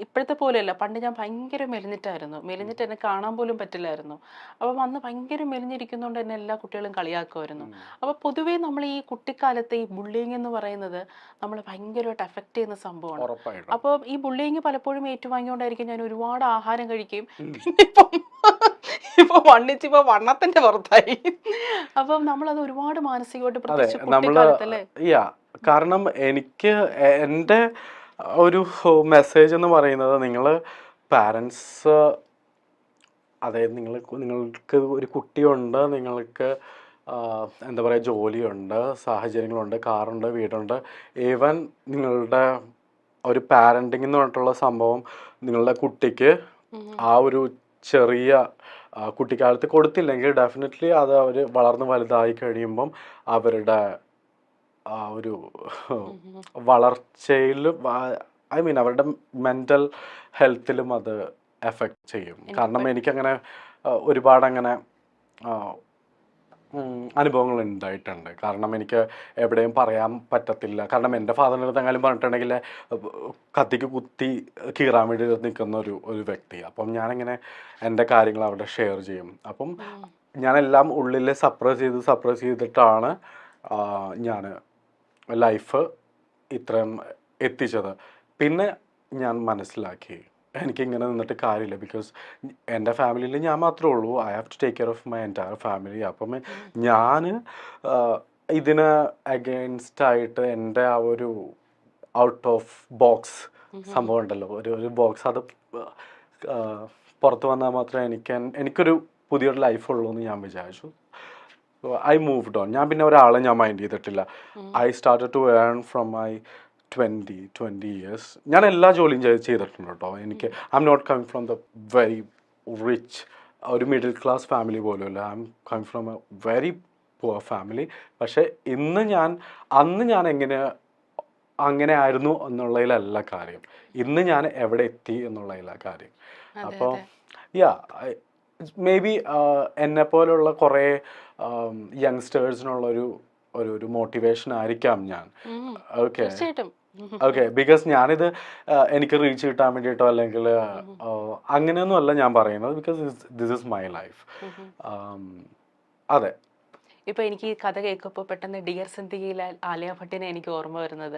A: ഇപ്പോഴത്തെ പോലെയല്ല, പണ്ട് ഞാൻ ഭയങ്കര മെലിഞ്ഞിട്ട് എന്നെ കാണാൻ പോലും പറ്റില്ലായിരുന്നു. അപ്പം അന്ന് ഭയങ്കര മെലിഞ്ഞിരിക്കുന്നതുകൊണ്ട് എന്നെ എല്ലാ കുട്ടികളും കളിയാക്കുമായിരുന്നു. അപ്പൊ പൊതുവേ നമ്മൾ ഈ കുട്ടിക്കാലത്തെ ഈ ബുള്ളിങ് എന്ന് പറയുന്നത് നമ്മൾ ഭയങ്കരമായിട്ട് അഫക്റ്റ് ചെയ്യുന്ന സംഭവമാണ്.
B: ഉറപ്പായിട്ടും.
A: അപ്പോൾ ഈ ബുള്ളിങ് പലപ്പോഴും ഏറ്റുവാങ്ങിയോണ്ടായിരിക്കും ഞാൻ ഒരുപാട് ആഹാരം കഴിക്കുകയും പിന്നെ ഇപ്പൊ വണ്ണത്തിന്റെ പുറത്തായി. അപ്പം നമ്മളത് ഒരുപാട് മാനസികമായിട്ട്,
B: അതെ
A: പ്രത്യേകിച്ച്
B: നമ്മള്
A: കുട്ടിക്കാലത്തല്ലേ?
B: കാരണം എനിക്ക് എൻ്റെ ഒരു മെസ്സേജ് എന്ന് പറയുന്നത്, നിങ്ങൾ പാരൻസ്, അതായത് നിങ്ങൾക്ക് ഒരു കുട്ടിയുണ്ട്, നിങ്ങൾക്ക് എന്താ പറയുക, ജോലിയുണ്ട്, സാഹചര്യങ്ങളുണ്ട്, കാറുണ്ട്, വീടുണ്ട്. ഈവൻ നിങ്ങളുടെ ഒരു പാരൻറ്റിങ് എന്ന് പറഞ്ഞിട്ടുള്ള സംഭവം നിങ്ങളുടെ കുട്ടിക്ക് ആ ഒരു ചെറിയ കുട്ടിക്കാലത്ത് കൊടുത്തില്ലെങ്കിൽ ഡെഫിനറ്റ്ലി അത് അവർ വളർന്ന് വലുതായി കഴിയുമ്പം അവരുടെ ആ ഒരു വളർച്ചയിലും ഐ മീൻ അവരുടെ മെൻ്റൽ ഹെൽത്തിലും അത് എഫക്റ്റ് ചെയ്യും. കാരണം എനിക്കങ്ങനെ ഒരുപാട് അങ്ങനെ അനുഭവങ്ങൾ ഉണ്ടായിട്ടുണ്ട്. കാരണം എനിക്ക് എവിടെയും പറയാൻ പറ്റത്തില്ല. കാരണം എൻ്റെ ഫാദറിൻ്റെ അടുത്ത് എങ്ങാനും പറഞ്ഞിട്ടുണ്ടെങ്കിൽ കത്തിക്ക് കുത്തി കീറാൻ വേണ്ടി നിൽക്കുന്ന ഒരു വ്യക്തി. അപ്പം ഞാനിങ്ങനെ എൻ്റെ കാര്യങ്ങൾ അവിടെ ഷെയർ ചെയ്യും. അപ്പം ഞാനെല്ലാം ഉള്ളിൽ സപ്രസ് ചെയ്തിട്ടാണ് ഞാൻ ലൈഫ് ഇത്രയും എത്തിച്ചത്. പിന്നെ ഞാൻ മനസ്സിലാക്കി എനിക്കിങ്ങനെ നിന്നിട്ട് കാര്യമില്ല. ബിക്കോസ് എൻ്റെ ഫാമിലിയിൽ ഞാൻ മാത്രമേ ഉള്ളൂ. I have to take care of my entire family. അപ്പം ഞാൻ ഇതിന് അഗെയിൻസ്റ്റ് ആയിട്ട് എൻ്റെ ആ ഒരു ഔട്ട് ഓഫ് ബോക്സ് സംഭവം ഉണ്ടല്ലോ, ഒരു ബോക്സ്, അത് പുറത്ത് വന്നാൽ മാത്രമേ എനിക്കൊരു പുതിയൊരു ലൈഫുള്ളൂ എന്ന് ഞാൻ വിചാരിച്ചു. I moved on. ഞാൻ പിന്നെ ഒരാളെ ഞാൻ മൈൻഡ് ചെയ്തിട്ടില്ല. I started to earn from my 20 years. ഞാൻ എല്ലാ ജോലിയും ചെയ്തിട്ടുണ്ട് കേട്ടോ. എനിക്ക് I M not coming from the very rich, ഒരു മിഡിൽ ക്ലാസ് ഫാമിലി പോലുമല്ല. I'm coming from a very poor family. പക്ഷേ അന്ന് ഞാൻ അങ്ങനെ ആയിരുന്നു എന്നുള്ളതിലല്ല കാര്യം. ഇന്ന് ഞാൻ എവിടെ എത്തി എന്നുള്ളതില കാര്യം. അപ്പോൾ മേ ബി എന്നെ പോലുള്ള കുറേ യങ്സ്റ്റേഴ്സിനുള്ളൊരു ഒരു മോട്ടിവേഷൻ ആയിരിക്കാം ഞാൻ. ഓക്കെ ബിക്കോസ് ഞാനിത് എനിക്ക് റീച്ച് കിട്ടാൻ വേണ്ടിയിട്ടോ അല്ലെങ്കിൽ അങ്ങനെയൊന്നും അല്ല ഞാൻ പറയുന്നത്. Because this is my life. അതെ.
A: ഇപ്പൊ എനിക്ക് ഈ കഥ കേൾക്കുമ്പോൾ പെട്ടെന്ന് ഡിയർ സിന്ദഗിയിലെ ആലിയ ഭട്ടിനെ എനിക്ക് ഓർമ്മ വരുന്നത്.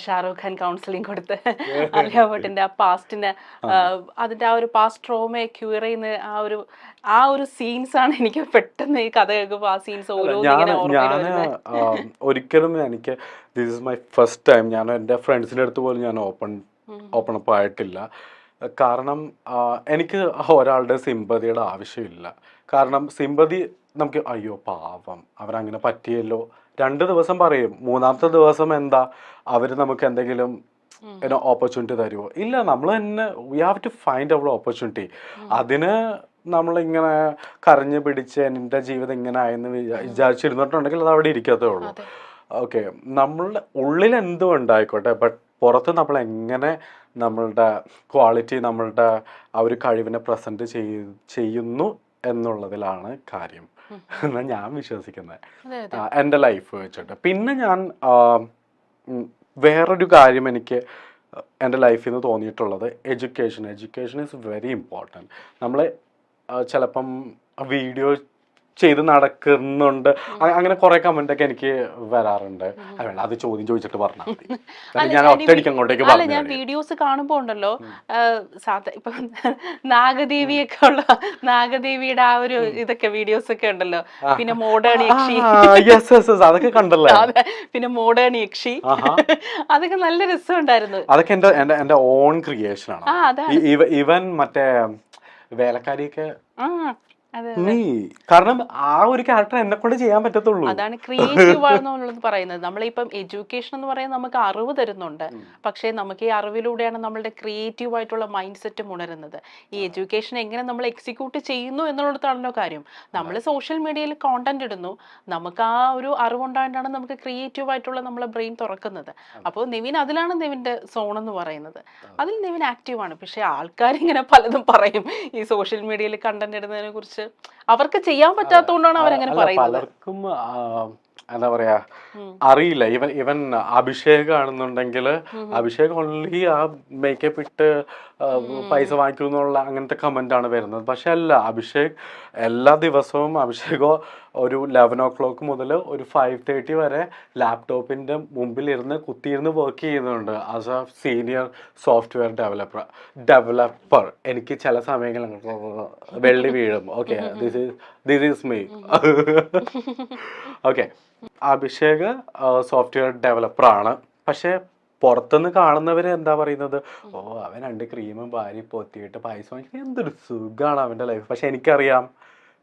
A: ഷാറൂഖ് ഖാൻ കൗൺസിലിംഗ് കൊടുത്ത് ആലിയ ഭട്ടിന്റെ ആ പാസ്റ്റിന്, അതിന്റെ ആ ഒരു പാസ്റ്റ് ട്രോമയെ ക്യൂർ ചെയ്യുന്ന ആ ഒരു സീൻസ് ആണ് എനിക്ക് പെട്ടെന്ന് ഈ കഥ കേൾക്കുമ്പോൾ ആ സീൻസ്
B: ഒരിക്കലും എനിക്ക് this is my first time ഞാൻ എൻ്റെ ഫ്രണ്ട്സിൻ്റെ അടുത്ത് പോലും ഞാൻ ഓപ്പൺ അപ്പ് ആയിട്ടില്ല. കാരണം എനിക്ക് ഒരാളുടെ സിമ്പതിയുടെ ആവശ്യമില്ല. കാരണം സിമ്പതി നമുക്ക് അയ്യോ പാവം അവരങ്ങനെ പറ്റിയല്ലോ 2 ദിവസം പറയും, 3-ാമത്തെ ദിവസം എന്താ അവർ നമുക്ക് എന്തെങ്കിലും ഓപ്പർച്യൂണിറ്റി തരുമോ? ഇല്ല, നമ്മൾ തന്നെ we have to find our opportunity. അതിന് നമ്മളിങ്ങനെ കരഞ്ഞു പിടിച്ച് എൻ്റെ ജീവിതം ഇങ്ങനെ ആയെന്ന് വിചാരിച്ചിരുന്നിട്ടുണ്ടെങ്കിൽ അത് അവിടെ ഇരിക്കത്തേ ഉള്ളൂ. ഓക്കെ, നമ്മളുടെ ഉള്ളിൽ എന്തും ഉണ്ടായിക്കോട്ടെ, ബട്ട് പുറത്ത് നമ്മൾ എങ്ങനെ നമ്മളുടെ ക്വാളിറ്റി, നമ്മളുടെ ആ ഒരു കഴിവിനെ പ്രസൻറ്റ് ചെയ്യുന്നു എന്നുള്ളതിലാണ് കാര്യം എന്നാണ് ഞാൻ വിശ്വസിക്കുന്നത് എൻ്റെ ലൈഫ് വെച്ചിട്ട്. പിന്നെ ഞാൻ വേറൊരു കാര്യം എനിക്ക് എൻ്റെ ലൈഫിൽ നിന്ന് തോന്നിയിട്ടുള്ളത് എഡ്യൂക്കേഷൻ ഈസ് വെരി ഇമ്പോർട്ടൻറ്റ്. നമ്മൾ ചിലപ്പം വീഡിയോ ചെയ്ത് നടക്കുന്നുണ്ട്. അങ്ങനെ കുറെ കമന്റ് ഒക്കെ എനിക്ക് വരാറുണ്ട്. അത് ചോദ്യം ചോദിച്ചിട്ട് പറഞ്ഞാൽ മതി. ഞാൻ ഒറ്റയടിക്ക് അങ്ങോട്ടേക്ക്
A: അല്ല, ഞാൻ വീഡിയോസ് കാണുമ്പോ ഉണ്ടല്ലോ, ഇപ്പൊ നാഗദേവിയൊക്കെ ഉള്ള നാഗദേവിയുടെ ആ ഒരു ഇതൊക്കെ വീഡിയോസ് ഒക്കെ ഉണ്ടല്ലോ, പിന്നെ മോഡേൺ യക്ഷി,
B: അതൊക്കെ കണ്ടല്ലോ.
A: പിന്നെ മോഡേൺ യക്ഷി, അതൊക്കെ നല്ല രസമുണ്ടായിരുന്നു.
B: അതൊക്കെ എന്റെ ഓൺ ക്രിയേഷൻ ആണ്. ഇവൻ മറ്റേ വേലക്കാരിയൊക്കെ കാരണം ആ ഒരു ക്യാരക്ടർ എന്നെ കൊണ്ട് ചെയ്യാൻ പറ്റത്തുള്ളൂ.
A: അതാണ് ക്രിയേറ്റീവ് ആണെന്നുള്ളത് പറയുന്നത്. നമ്മളിപ്പം എഡ്യൂക്കേഷൻ എന്ന് പറയുന്നത് നമുക്ക് അറിവ് തരുന്നുണ്ട്, പക്ഷേ നമുക്ക് ഈ അറിവിലൂടെയാണ് നമ്മളുടെ ക്രിയേറ്റീവ് ആയിട്ടുള്ള മൈൻഡ് സെറ്റും ഉണരുന്നത്. ഈ എഡ്യൂക്കേഷൻ എങ്ങനെ നമ്മൾ എക്സിക്യൂട്ട് ചെയ്യുന്നു എന്നുള്ളതാണല്ലോ കാര്യം. നമ്മൾ സോഷ്യൽ മീഡിയയിൽ കോണ്ടന്റ് ഇടുന്നു, നമുക്ക് ആ ഒരു അറിവുണ്ടായിട്ടാണ് നമുക്ക് ക്രിയേറ്റീവ് ആയിട്ടുള്ള നമ്മളെ ബ്രെയിൻ തുറക്കുന്നത്. അപ്പോൾ നിവിൻ അതിലാണ് നിവിൻ്റെ സോൺ എന്ന് പറയുന്നത്. അതിൽ നിവിൻ ആക്റ്റീവാണ്. പക്ഷെ ആൾക്കാരിങ്ങനെ പലതും പറയും ഈ സോഷ്യൽ മീഡിയയിൽ കണ്ടന്റ് ഇടുന്നതിനെ കുറിച്ച്. അവർക്ക് ചെയ്യാൻ പറ്റാത്തതുകൊണ്ടാണ് അവരങ്ങനെ പറയുന്നത്.
B: പലർക്കും എന്താ പറയാ അറിയില്ല. ഇവൻ അഭിഷേക് ആണെന്നുണ്ടെങ്കിൽ അഭിഷേക് ഓൺലി ആ മേക്കപ്പ് ഇട്ട് പൈസ വാങ്ങിക്കുന്നുള്ള അങ്ങനത്തെ കമന്റ് ആണ് വരുന്നത്. പക്ഷെ അല്ല, അഭിഷേക് എല്ലാ ദിവസവും അഭിഷേകോ ഒരു 11 o'clock മുതൽ ഒരു 5:30 വരെ ലാപ്ടോപ്പിന്റെ മുമ്പിൽ ഇരുന്ന് കുത്തിയിരുന്ന് വർക്ക് ചെയ്യുന്നുണ്ട് as A senior software developer. എനിക്ക് ചില സമയങ്ങളിൽ വെള്ളി വീഴും. Okay, this is me. Okay, Abhishek software developer ആണ്. പക്ഷെ പുറത്തുനിന്ന് കാണുന്നവര് എന്താ പറയുന്നത്, ഓ അവൻ 2 ക്രീമും ഭാര്യ പൊത്തിയിട്ട് പൈസ വാങ്ങിക്കാൻ എന്തൊരു സുഖമാണ് അവൻ്റെ ലൈഫ്. പക്ഷെ എനിക്കറിയാം,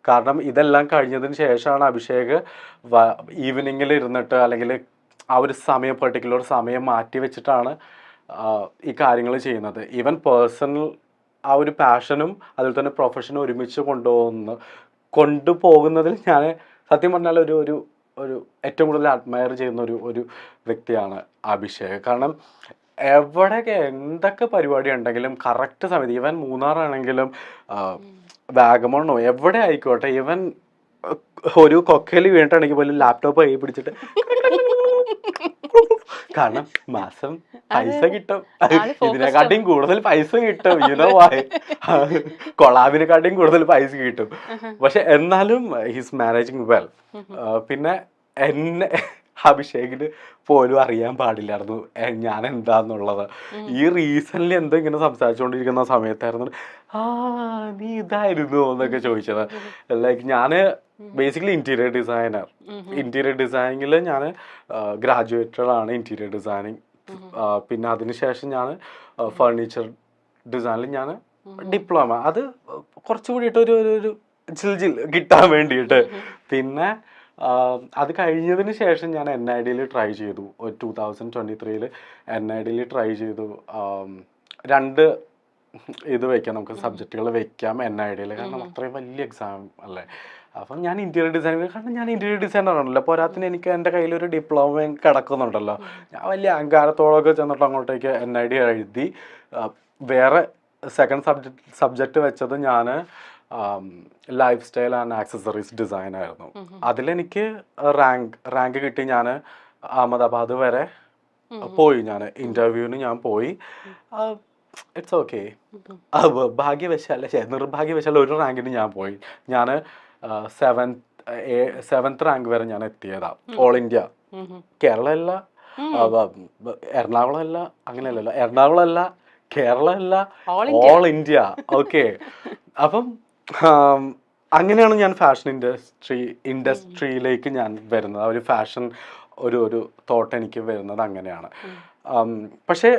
B: കാരണം ഇതെല്ലാം കഴിഞ്ഞതിന് ശേഷമാണ് അഭിഷേക് ഈവനിങ്ങിൽ ഇരുന്നിട്ട് അല്ലെങ്കിൽ ആ ഒരു സമയം പെർട്ടിക്കുലർ സമയം മാറ്റി വെച്ചിട്ടാണ് ഈ കാര്യങ്ങൾ ചെയ്യുന്നത്. ഈവൻ പേഴ്സണൽ ആ ഒരു പാഷനും അതിൽ തന്നെ പ്രൊഫഷനും ഒരുമിച്ച് കൊണ്ടുപോകുന്നതിൽ ഞാൻ സത്യം പറഞ്ഞാൽ ഒരു ഏറ്റവും കൂടുതൽ അഡ്മയർ ചെയ്യുന്ന ഒരു വ്യക്തിയാണ് അഭിഷേക്. കാരണം എവിടെയൊക്കെ എന്തൊക്കെ പരിപാടി ഉണ്ടെങ്കിലും കറക്റ്റ് സമയത്ത്, ഇവൻ മൂന്നാറാണെങ്കിലും വാഗമണ്ണോ എവിടെ ആയിക്കോട്ടെ, ഇവൻ ഒരു കൊക്കയിൽ വീണിട്ടാണെങ്കിൽ പോലും ലാപ്ടോപ്പ് കൈ പിടിച്ചിട്ട് കാരണം മാസം പൈസ കിട്ടും, ഇതിനെക്കാട്ടിയും കൂടുതൽ പൈസ കിട്ടും, കൊളാബിനെക്കാട്ടിയും കൂടുതൽ പൈസ കിട്ടും. പക്ഷെ എന്നാലും ഹിസ് മാനേജിങ് വെൽ. പിന്നെ എന്നെ അഭിഷേകിന് പോലും അറിയാൻ പാടില്ലായിരുന്നു ഞാൻ എന്താന്നുള്ളത്. ഈ റീസെന്റ് എന്തോ ഇങ്ങനെ സംസാരിച്ചുകൊണ്ടിരിക്കുന്ന സമയത്തായിരുന്നു നീ ഇതായിരുന്നു എന്നൊക്കെ ചോദിച്ചത്. ലൈക്ക് ഞാന് ബേസിക്കലി ഇന്റീരിയർ ഡിസൈനിങ്ങിൽ ഞാൻ ഗ്രാജുവേറ്റഡ് ആണ് ഇന്റീരിയർ ഡിസൈനിങ്. പിന്നെ അതിനുശേഷം ഞാൻ ഫർണിച്ചർ ഡിസൈനിൽ ഞാൻ ഡിപ്ലോമ, അത് കുറച്ചുകൂടിയിട്ട് ഒരു ജിൽ കിട്ടാൻ വേണ്ടിയിട്ട്. പിന്നെ അത് കഴിഞ്ഞതിന് ശേഷം ഞാൻ NID ട്രൈ ചെയ്തു. 2023 NID ട്രൈ ചെയ്തു. 2 ഇത് വയ്ക്കാം, നമുക്ക് സബ്ജക്റ്റുകൾ വെക്കാം NID, കാരണം അത്രയും വലിയ എക്സാം അല്ലേ. അപ്പം ഞാൻ ഇന്റീരിയർ ഡിസൈനർ, കാരണം ഞാൻ ഇന്റീരിയർ ഡിസൈനർ ആണല്ലോ, പോരാത്തിന് എനിക്ക് എൻ്റെ കയ്യിലൊരു ഡിപ്ലോമയും കിടക്കുന്നുണ്ടല്ലോ. ഞാൻ വലിയ അഹങ്കാരത്തോടൊക്കെ ചെന്നിട്ട് അങ്ങോട്ടേക്ക് NID എഴുതി. വേറെ സെക്കൻഡ് സബ്ജക്റ്റ് വെച്ചത് ഞാൻ life style and accessories design ആയിരുന്നു. അതിലെനിക്ക് റാങ്ക് കിട്ടി. ഞാൻ അഹമ്മദാബാദ് വരെ പോയി, ഞാൻ ഇന്റർവ്യൂവിന് ഞാൻ പോയി. It's okay. നിർഭാഗ്യവശാൽ ഒരു റാങ്കിന് ഞാൻ പോയി. ഞാൻ 7th റാങ്ക് വരെ ഞാൻ എത്തിയതാ. ഓൾ ഇന്ത്യ, കേരള അല്ല, എറണാകുളം അല്ല, അങ്ങനെയല്ലല്ലോ, എറണാകുളം അല്ല, കേരള അല്ല, ഓൾ ഇന്ത്യ. ഓക്കെ, അപ്പം അങ്ങനെയാണ് ഞാൻ ഫാഷൻ ഇൻഡസ്ട്രിയിലേക്ക് ഞാൻ വരുന്നത്. ഒരു ഫാഷൻ ഒരു തോട്ട് എനിക്ക് വരുന്നത് അങ്ങനെയാണ്. പക്ഷേ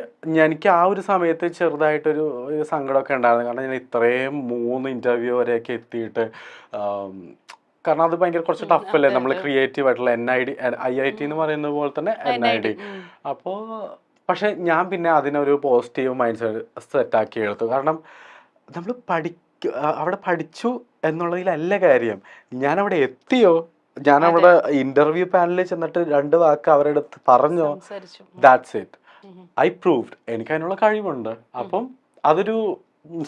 B: എനിക്ക് ആ ഒരു സമയത്ത് ചെറുതായിട്ടൊരു സങ്കടമൊക്കെ ഉണ്ടായിരുന്നു. കാരണം ഞാൻ ഇത്രയും 3 ഇൻ്റർവ്യൂ വരെയൊക്കെ എത്തിയിട്ട്, കാരണം അത് ഭയങ്കര കുറച്ച് ടഫല്ലേ, നമ്മൾ ക്രിയേറ്റീവ് ആയിട്ടുള്ള IIT എന്ന് പറയുന്നത് പോലെ തന്നെ NID. അപ്പോൾ പക്ഷെ ഞാൻ പിന്നെ അതിനൊരു പോസിറ്റീവ് മൈൻഡ് സെറ്റാക്കി എടുത്തു. കാരണം നമ്മൾ അവിടെ പഠിച്ചു എന്നുള്ളതിലല്ല കാര്യം, ഞാൻ അവിടെ എത്തിയോ, ഞാൻ അവിടെ ഇന്റർവ്യൂ പാനലിൽ ചെന്നിട്ട് 2 വാക്ക് അവരുടെ അടുത്ത് പറഞ്ഞോ, ദാറ്റ്സ് ഇറ്റ്. ഐ പ്രൂവ്ഡ് എനിക്ക് അതിനുള്ള കഴിവുണ്ട്. അപ്പം അതൊരു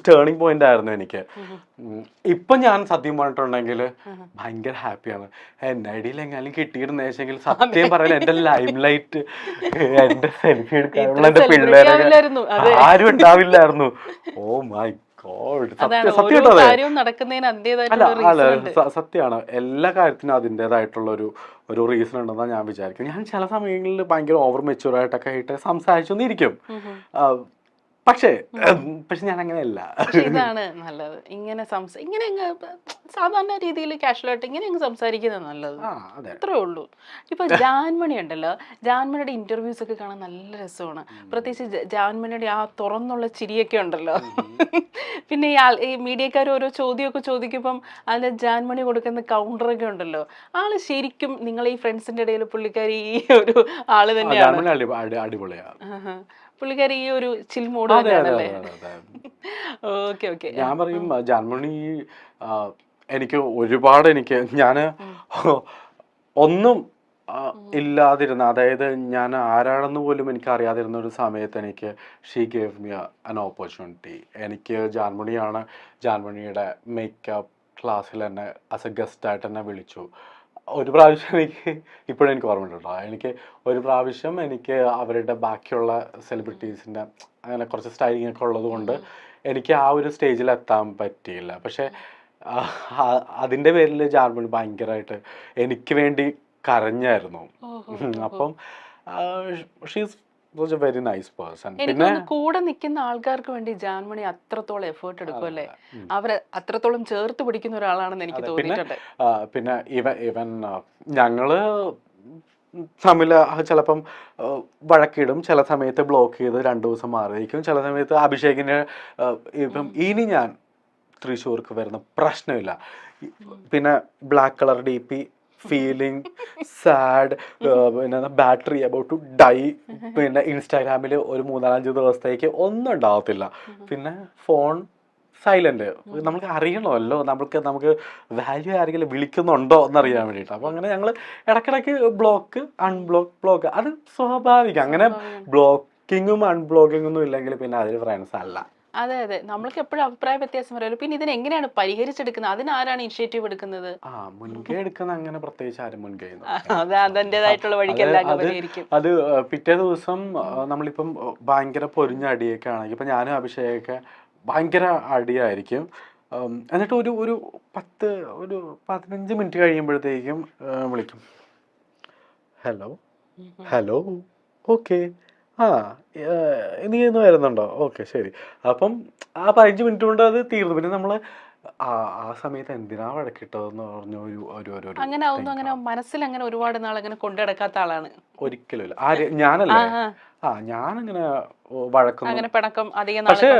B: ടേണിംഗ് പോയിന്റ് ആയിരുന്നു എനിക്ക്. ഇപ്പൊ ഞാൻ സത്യം പറഞ്ഞിട്ടുണ്ടെങ്കിൽ ഭയങ്കര ഹാപ്പിയാണ്. NID എങ്ങാനും കിട്ടിയിരുന്നെങ്കിൽ സത്യം പറയാൻ എന്റെ ലൈം ലൈറ്റ്, എന്റെ സെൽഫി എടുക്കാനുള്ള എന്റെ പിള്ളേരെ ആരും ഉണ്ടാവില്ലായിരുന്നു. ഓ മൈ ഗോഡ്,
A: അതാണ് ഓരോ
B: സത്യമായിട്ട് അതെ.
A: കാര്യവും നടക്കുന്നതിന്
B: അല്ല
A: അതിൻ്റെതായിട്ടുള്ള
B: അല്ല
A: റീസൺ ഉണ്ട്.
B: സത്യമാണ്, എല്ലാ കാര്യത്തിനും അതിൻ്റെതായിട്ടുള്ള ഒരു റീസൺ ഉണ്ടെന്നാണ് ഞാൻ വിചാരിക്കുന്നത്. ഞാൻ ചില സമയങ്ങളിൽ ഭയങ്കര ഓവർ മെച്യൂർ ആയിട്ടൊക്കെ ആയിട്ട് സംസാരിച്ചൊന്നിരിക്കും. പക്ഷേ പക്ഷെ ഞാൻ അങ്ങനെയല്ല.
A: പക്ഷെ ഇതാണ് നല്ലത്, ഇങ്ങനെ ഇങ്ങനെ അങ്ങ് സാധാരണ രീതിയിൽ കാഷ്വലായിട്ട് ഇങ്ങനെ അങ്ങ് സംസാരിക്കുന്നത് നല്ലത്.
B: ആ അതെ.
A: അത്രേ ഉള്ളൂ. ഇപ്പൊ ജാൻമണി ഉണ്ടല്ലോ, ജാൻമണിയുടെ ഇന്റർവ്യൂസ് ഒക്കെ കാണാൻ നല്ല രസമാണ്. പ്രത്യേകിച്ച് ജാൻമണിയുടെ ആ തുറന്നുള്ള ചിരിയൊക്കെ ഉണ്ടല്ലോ. പിന്നെ ഈ മീഡിയക്കാർ ഓരോ ചോദ്യമൊക്കെ ചോദിക്കുമ്പം അതിൽ ജാൻമണി കൊടുക്കുന്ന കൗണ്ടറൊക്കെ ഉണ്ടല്ലോ. ആള് ശരിക്കും നിങ്ങൾ ഈ ഫ്രണ്ട്സിന്റെ ഇടയിൽ പുള്ളിക്കാരി ഈ ഒരു ആള് തന്നെയാണ്.
B: അടിപൊളിയാണ്
A: പുള്ളിക്കാരി ഈ ഒരു ചിൽ മൂഡ്
B: അതെ അതെ
A: തന്നെയാണല്ലേ.
B: അതെ അതെ.
A: Okay okay.
B: ഞാൻ പറയും ജാൻമണി എനിക്ക് ഒരുപാട് ഞാൻ ഒന്നും ഇല്ലാതിരുന്ന, അതായത് ഞാൻ ആരാണെന്ന് പോലും എനിക്ക് അറിയാതിരുന്ന ഒരു സമയത്ത് എനിക്ക് ഷീ ഗേവ് മി അൻ ഓപ്പർച്യൂണിറ്റി. എനിക്ക് ജാൻമണിയുടെ മേക്കപ്പ് ക്ലാസ്സിൽ എന്നെ ആസ് എ ഗസ്റ്റായിട്ട് എന്നെ വിളിച്ചു. ഒരു പ്രാവശ്യം ഇപ്പോഴെനിക്ക് ഓർമ്മയുണ്ടോ, എനിക്ക് ഒരു പ്രാവശ്യം എനിക്ക് അവരുടെ ബാക്കിയുള്ള സെലിബ്രിറ്റീസിൻ്റെ അങ്ങനെ കുറച്ച് സ്റ്റൈലിംഗ് ഒക്കെ ഉള്ളത് കൊണ്ട് എനിക്ക് ആ ഒരു സ്റ്റേജിൽ എത്താൻ പറ്റിയില്ല. പക്ഷെ അതിൻ്റെ പേരിൽ ജാൻമണി ഭയങ്കരമായിട്ട് എനിക്ക് വേണ്ടി കരഞ്ഞായിരുന്നു. അപ്പം she's was A very nice person.
A: പിന്നെ കൂടെ നിൽക്കുന്ന ആൾക്കാർക്ക് വേണ്ടി ജാൻമണി അത്രത്തോളം എഫേർട്ട് എടുക്കും അല്ലേ, അവരെ അത്രത്തോളം ചേർത്ത് പിടിക്കുന്ന ഒരാളാണെന്ന് എനിക്ക് തോന്നിയിട്ടുണ്ട്.
B: പിന്നെ ഇവൻ ഞങ്ങള് തമ്മിൽ ചിലപ്പം വഴക്കിടും, ചില സമയത്ത് ബ്ലോക്ക് ചെയ്ത് 2 ദിവസം മാറിയിരിക്കും, ചില സമയത്ത് അഭിഷേകിന് ഇപ്പം ഇനി ഞാൻ തൃശ്ശൂർക്ക് വരുന്ന പ്രശ്നമില്ല. പിന്നെ black colour DP, feeling sad, പിന്നെ ബാറ്ററി അബൌട്ട് ടു ഡൈ, പിന്നെ ഇൻസ്റ്റാഗ്രാമിൽ ഒരു 3-4 ദിവസത്തേക്ക് ഒന്നും ഉണ്ടാവത്തില്ല. പിന്നെ ഫോൺ സൈലന്റ്. നമുക്ക് അറിയണമല്ലോ, നമുക്ക് വാല്യൂ ആരെങ്കിലും വിളിക്കുന്നുണ്ടോ എന്നറിയാൻ വേണ്ടിയിട്ട്. അപ്പോൾ അങ്ങനെ ഞങ്ങൾ ഇടയ്ക്കിടയ്ക്ക് ബ്ലോക്ക് ബ്ലോക്ക് അത് സ്വാഭാവികം. അങ്ങനെ ബ്ലോക്കിങ്ങും അൺബ്ലോക്കിങ്ങും ഒന്നും ഇല്ലെങ്കിൽ പിന്നെ അതിൽ ഫ്രണ്ട്സ് അല്ല.
A: അതെ അതെ, നമ്മൾക്ക് എപ്പോഴും അഭിപ്രായ വ്യത്യാസം വരുമല്ലോ. പിന്നെ ഇതിനെങ്ങനെയാണ് പരിഹരിച്ചെടുക്കുന്നത്, അതിനാരാണ് ഇനിഷ്യേറ്റീവ് എടുക്കുന്നത്?
B: മുൻകൈ എടുക്കുന്ന അങ്ങനെ പ്രത്യേകിച്ച് ആരും മുൻകൈ
A: അതിൻ്റെതായിട്ടുള്ള വഴിക്കെല്ലാം പരിഹരിക്കും.
B: അത് പിറ്റേ ദിവസം നമ്മളിപ്പം ഭയങ്കര പൊരിഞ്ഞ അടിയൊക്കെ ആണെങ്കിൽ, ഇപ്പം ഞാനും അഭിഷേകൊക്കെ ഭയങ്കര അടിയായിരിക്കും. എന്നിട്ട് ഒരു 15 മിനിറ്റ് കഴിയുമ്പോഴത്തേക്കും വിളിക്കും, ഹലോ ഓക്കെ നീ ഇന്ന് വരുന്നുണ്ടോ, ഓക്കെ ശരി. അപ്പം ആ 15 മിനിറ്റ് കൊണ്ട് അത് തീർന്നു. പിന്നെ നമ്മൾ ആ സമയത്ത് എന്തിനാ വഴക്കിട്ടതെന്ന് പറഞ്ഞു
A: അങ്ങനെ ആവുന്നു. അങ്ങനെ മനസ്സിൽ അങ്ങനെ ഒരുപാട് നാൾ അങ്ങനെ കൊണ്ടുനടക്കാത്ത ആളാണ്.
B: ഒരിക്കലും ഇല്ല. ഞാനല്ലേ, ഞാനങ്ങനെ വഴക്കൊന്നും, പക്ഷെ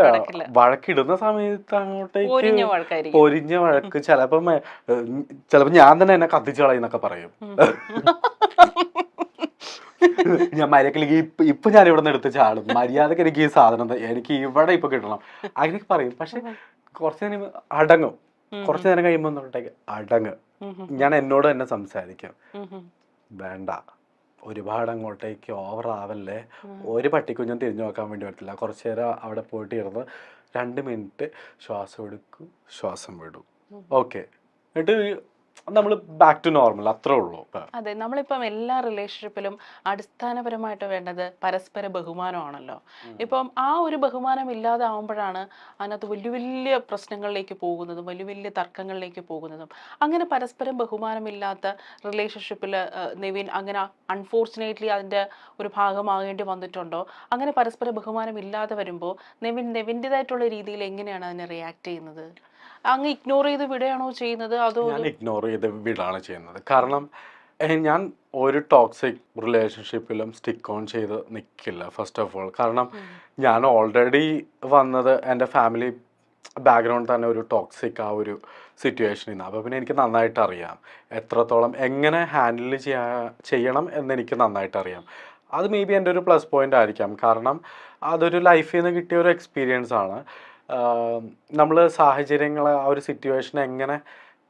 B: വഴക്കിടുന്ന സമയത്ത് അങ്ങോട്ടേക്ക് പൊരിഞ്ഞ വഴക്ക് ചിലപ്പം ഞാൻ തന്നെ എന്നെ കത്തിച്ചു കളയുന്നൊക്കെ പറയും. ഞാൻ മര്യാദക്ക് ഇപ്പൊ ഞാൻ ഇവിടെ നിന്ന് എടുത്ത് ചാടും, മര്യാദക്ക് എനിക്ക് ഈ സാധനം എനിക്ക് ഇവിടെ ഇപ്പൊ കിട്ടണം അങ്ങനെയൊക്കെ പറയും. പക്ഷെ കുറച്ച് നേരം അടങ്ങും, കുറച്ചു നേരം കഴിയുമ്പോൾ അടങ്ങ്. ഞാൻ എന്നോട് തന്നെ സംസാരിക്കും, വേണ്ട ഒരുപാട് അങ്ങോട്ടേക്ക് ഓവർ ആവല്ലേ, ഒരു പട്ടിക്കുഞ്ഞും തിരിഞ്ഞു നോക്കാൻ വേണ്ടി പറ്റില്ല. കുറച്ചു നേരം അവിടെ പോയിട്ട് ഇരുന്ന് 2 മിനിറ്റ് ശ്വാസം എടുക്കും, ശ്വാസം വിടും, ഓക്കെ, എന്നിട്ട് നമ്മൾ ബാക്ക് ടു നോർമൽ, അത്രേ ഉള്ളൂ.
A: അതെ, നമ്മളിപ്പം എല്ലാ റിലേഷൻഷിപ്പിലും അടിസ്ഥാനപരമായിട്ട് വേണ്ടത് പരസ്പര ബഹുമാനമാണല്ലോ. ഇപ്പം ആ ഒരു ബഹുമാനം ഇല്ലാതെ ആവുമ്പോഴാണ് അതിനകത്ത് വലിയ വലിയ പ്രശ്നങ്ങളിലേക്ക് പോകുന്നതും വലിയ വലിയ തർക്കങ്ങളിലേക്ക് പോകുന്നതും. അങ്ങനെ പരസ്പരം ബഹുമാനമില്ലാത്ത റിലേഷൻഷിപ്പിൽ നെവിൻ അങ്ങനെ അൺഫോർച്ചുനേറ്റ്ലി അതിൻ്റെ ഒരു ഭാഗമാകേണ്ടി വന്നിട്ടുണ്ടോ? അങ്ങനെ പരസ്പര ബഹുമാനം ഇല്ലാതെ വരുമ്പോൾ നെവിൻ്റെതായിട്ടുള്ള രീതിയിൽ എങ്ങനെയാണ് അതിനെ റിയാക്ട് ചെയ്യുന്നത്? അങ്ങ് ഇഗ്നോർ ചെയ്ത് വിടുകയാണോ ചെയ്യുന്നത്, അതോ?
B: ഞാൻ ഇഗ്നോർ ചെയ്ത് വിടാണ് ചെയ്യുന്നത്. കാരണം ഞാൻ ഒരു ടോക്സിക് റിലേഷൻഷിപ്പിലും സ്റ്റിക്ക് ഓൺ ചെയ്ത് നിൽക്കില്ല, ഫസ്റ്റ് ഓഫ് ഓൾ. കാരണം ഞാൻ ഓൾറെഡി വന്നത് എൻ്റെ ഫാമിലി ബാക്ക്ഗ്രൗണ്ട് തന്നെ ഒരു ടോക്സിക് ആ ഒരു സിറ്റുവേഷനിൽ നിന്ന്. അപ്പോൾ പിന്നെ എനിക്ക് നന്നായിട്ട് അറിയാം എത്രത്തോളം എങ്ങനെ ഹാൻഡിൽ ചെയ്യണം എന്നെനിക്ക് നന്നായിട്ട് അറിയാം. അത് മേ ബി എൻ്റെ ഒരു പ്ലസ് പോയിൻ്റ് ആയിരിക്കാം. കാരണം അതൊരു ലൈഫിൽ നിന്ന് കിട്ടിയ ഒരു എക്സ്പീരിയൻസ് ആണ്. നമ്മൾ സാഹചര്യങ്ങൾ, ആ ഒരു സിറ്റുവേഷൻ എങ്ങനെ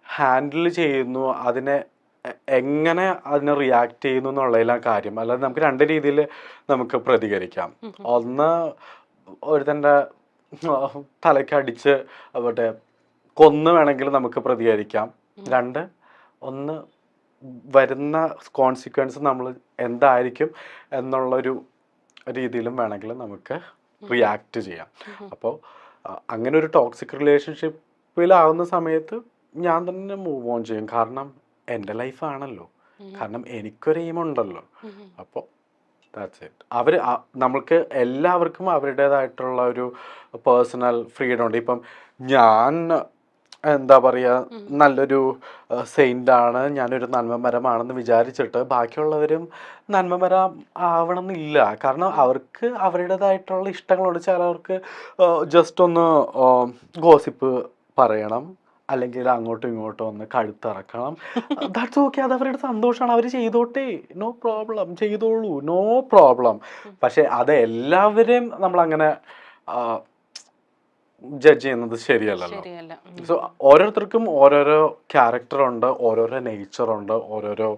B: ഹാൻഡിൽ ചെയ്യുന്നു, എങ്ങനെ അതിനെ റിയാക്ട് ചെയ്യുന്നു എന്നുള്ളതിലാണ് കാര്യം. അല്ലാതെ നമുക്ക് 2 രീതിയിൽ നമുക്ക് പ്രതികരിക്കാം. ഒന്ന്, ഒരുത്തൻ്റെ തലയ്ക്ക് അടിച്ച് അവിടെ കൊന്ന് വേണമെങ്കിൽ നമുക്ക് പ്രതികരിക്കാം. 2, ഒന്ന് വരുന്ന കോൺസിക്വൻസ് നമ്മൾ എന്തായിരിക്കും എന്നുള്ളൊരു രീതിയിലും വേണമെങ്കിൽ നമുക്ക് റിയാക്ട് ചെയ്യാം. അപ്പോൾ അങ്ങനെ ഒരു ടോക്സിക് റിലേഷൻഷിപ്പിലാവുന്ന സമയത്ത് ഞാൻ തന്നെ മൂവ് ഓൺ ചെയ്യും. കാരണം എൻ്റെ ലൈഫാണല്ലോ, കാരണം എനിക്കൊരു എയിമുണ്ടല്ലോ. അപ്പോൾ ദാറ്റ്സ് ഇറ്റ്. നമ്മൾക്ക് എല്ലാവർക്കും അവരുടേതായിട്ടുള്ള ഒരു പേഴ്സണൽ ഫ്രീഡം ഉണ്ട്. ഇപ്പം ഞാൻ എന്താ പറയുക, നല്ലൊരു സെയിൻ്റാണ്, ഞാനൊരു നന്മമരമാണെന്ന് വിചാരിച്ചിട്ട് ബാക്കിയുള്ളവരും നന്മമരം ആവണം എന്നില്ല. കാരണം അവർക്ക് അവരുടേതായിട്ടുള്ള ഇഷ്ടങ്ങളുണ്ട്. ചിലവർക്ക് ജസ്റ്റ് ഒന്ന് ഗോസിപ്പ് പറയണം, അല്ലെങ്കിൽ അങ്ങോട്ടും ഇങ്ങോട്ടും ഒന്ന് കഴുത്തിറക്കണം. ദാറ്റ്സ് ഓക്കെ, അത് അവരുടെ സന്തോഷമാണ്, അവർ ചെയ്തോട്ടെ, നോ പ്രോബ്ലം, ചെയ്തോളൂ, നോ പ്രോബ്ലം. പക്ഷെ അത് എല്ലാവരെയും നമ്മളങ്ങനെ ജഡ്ജ് ചെയ്യുന്നത് ശരിയല്ലല്ലോ. സോ ഓരോരുത്തർക്കും ഓരോരോ ക്യാരക്ടറുണ്ട്, ഓരോരോ നേച്ചറുണ്ട്, ഓരോരോ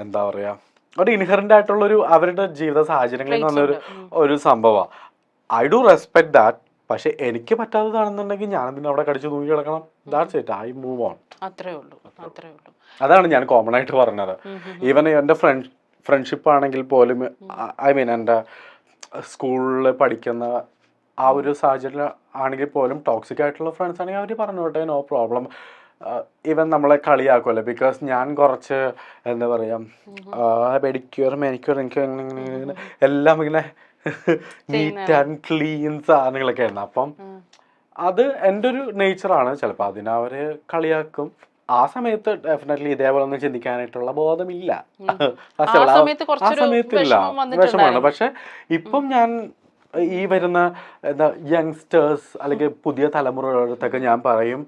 B: എന്താ പറയുക, ഒരു ഇൻഹറൻ്റ് ആയിട്ടുള്ളൊരു അവരുടെ ജീവിത സാഹചര്യങ്ങളിൽ നിന്നൊരു ഒരു സംഭവമാണ്. I do respect that. പക്ഷെ എനിക്ക് പറ്റാത്തതാണെന്നുണ്ടെങ്കിൽ ഞാൻ അതിന് അവിടെ കടിച്ചു തൂങ്ങി കിടക്കണം. That's it, I move on.
A: അത്രേ ഉള്ളൂ.
B: അതാണ് ഞാൻ കോമൺ ആയിട്ട് പറഞ്ഞത്. ഈവൻ എൻ്റെ ഫ്രണ്ട്ഷിപ്പ് ആണെങ്കിൽ പോലും, ഐ മീൻ എൻ്റെ സ്കൂളിൽ പഠിക്കുന്ന ആ ഒരു സാഹചര്യം ആണെങ്കിൽ പോലും ടോക്സിക് ആയിട്ടുള്ള ഫ്രണ്ട്സ് ആണെങ്കിൽ അവർ പറഞ്ഞോട്ടെ, നോ പ്രോബ്ലം. ഈവൻ നമ്മളെ കളിയാക്കുമല്ലോ, ബിക്കോസ് ഞാൻ കുറച്ച് എന്താ പറയുക, പെഡിക്യൂർ മാനിക്യൂർ എനിക്ക് എല്ലാം ഇങ്ങനെ നീറ്റ് ആൻഡ് ക്ലീൻ സാധനങ്ങളൊക്കെ ആയിരുന്നു. അപ്പം അത് എൻ്റെ ഒരു നേച്ചറാണ്. ചിലപ്പോൾ അതിനവർ കളിയാക്കും. ആ സമയത്ത് ഡെഫിനറ്റ്ലി ഇതേപോലെ ഒന്നും ചിന്തിക്കാനായിട്ടുള്ള ബോധമില്ല, ആ സമയത്തില്ല, വിഷമമാണ്. പക്ഷെ ഇപ്പം ഞാൻ ഈ വരുന്ന എന്താ യങ്സ്റ്റേഴ്സ് അല്ലെങ്കിൽ പുതിയ തലമുറകളടുത്തൊക്കെ ഞാൻ പറയും,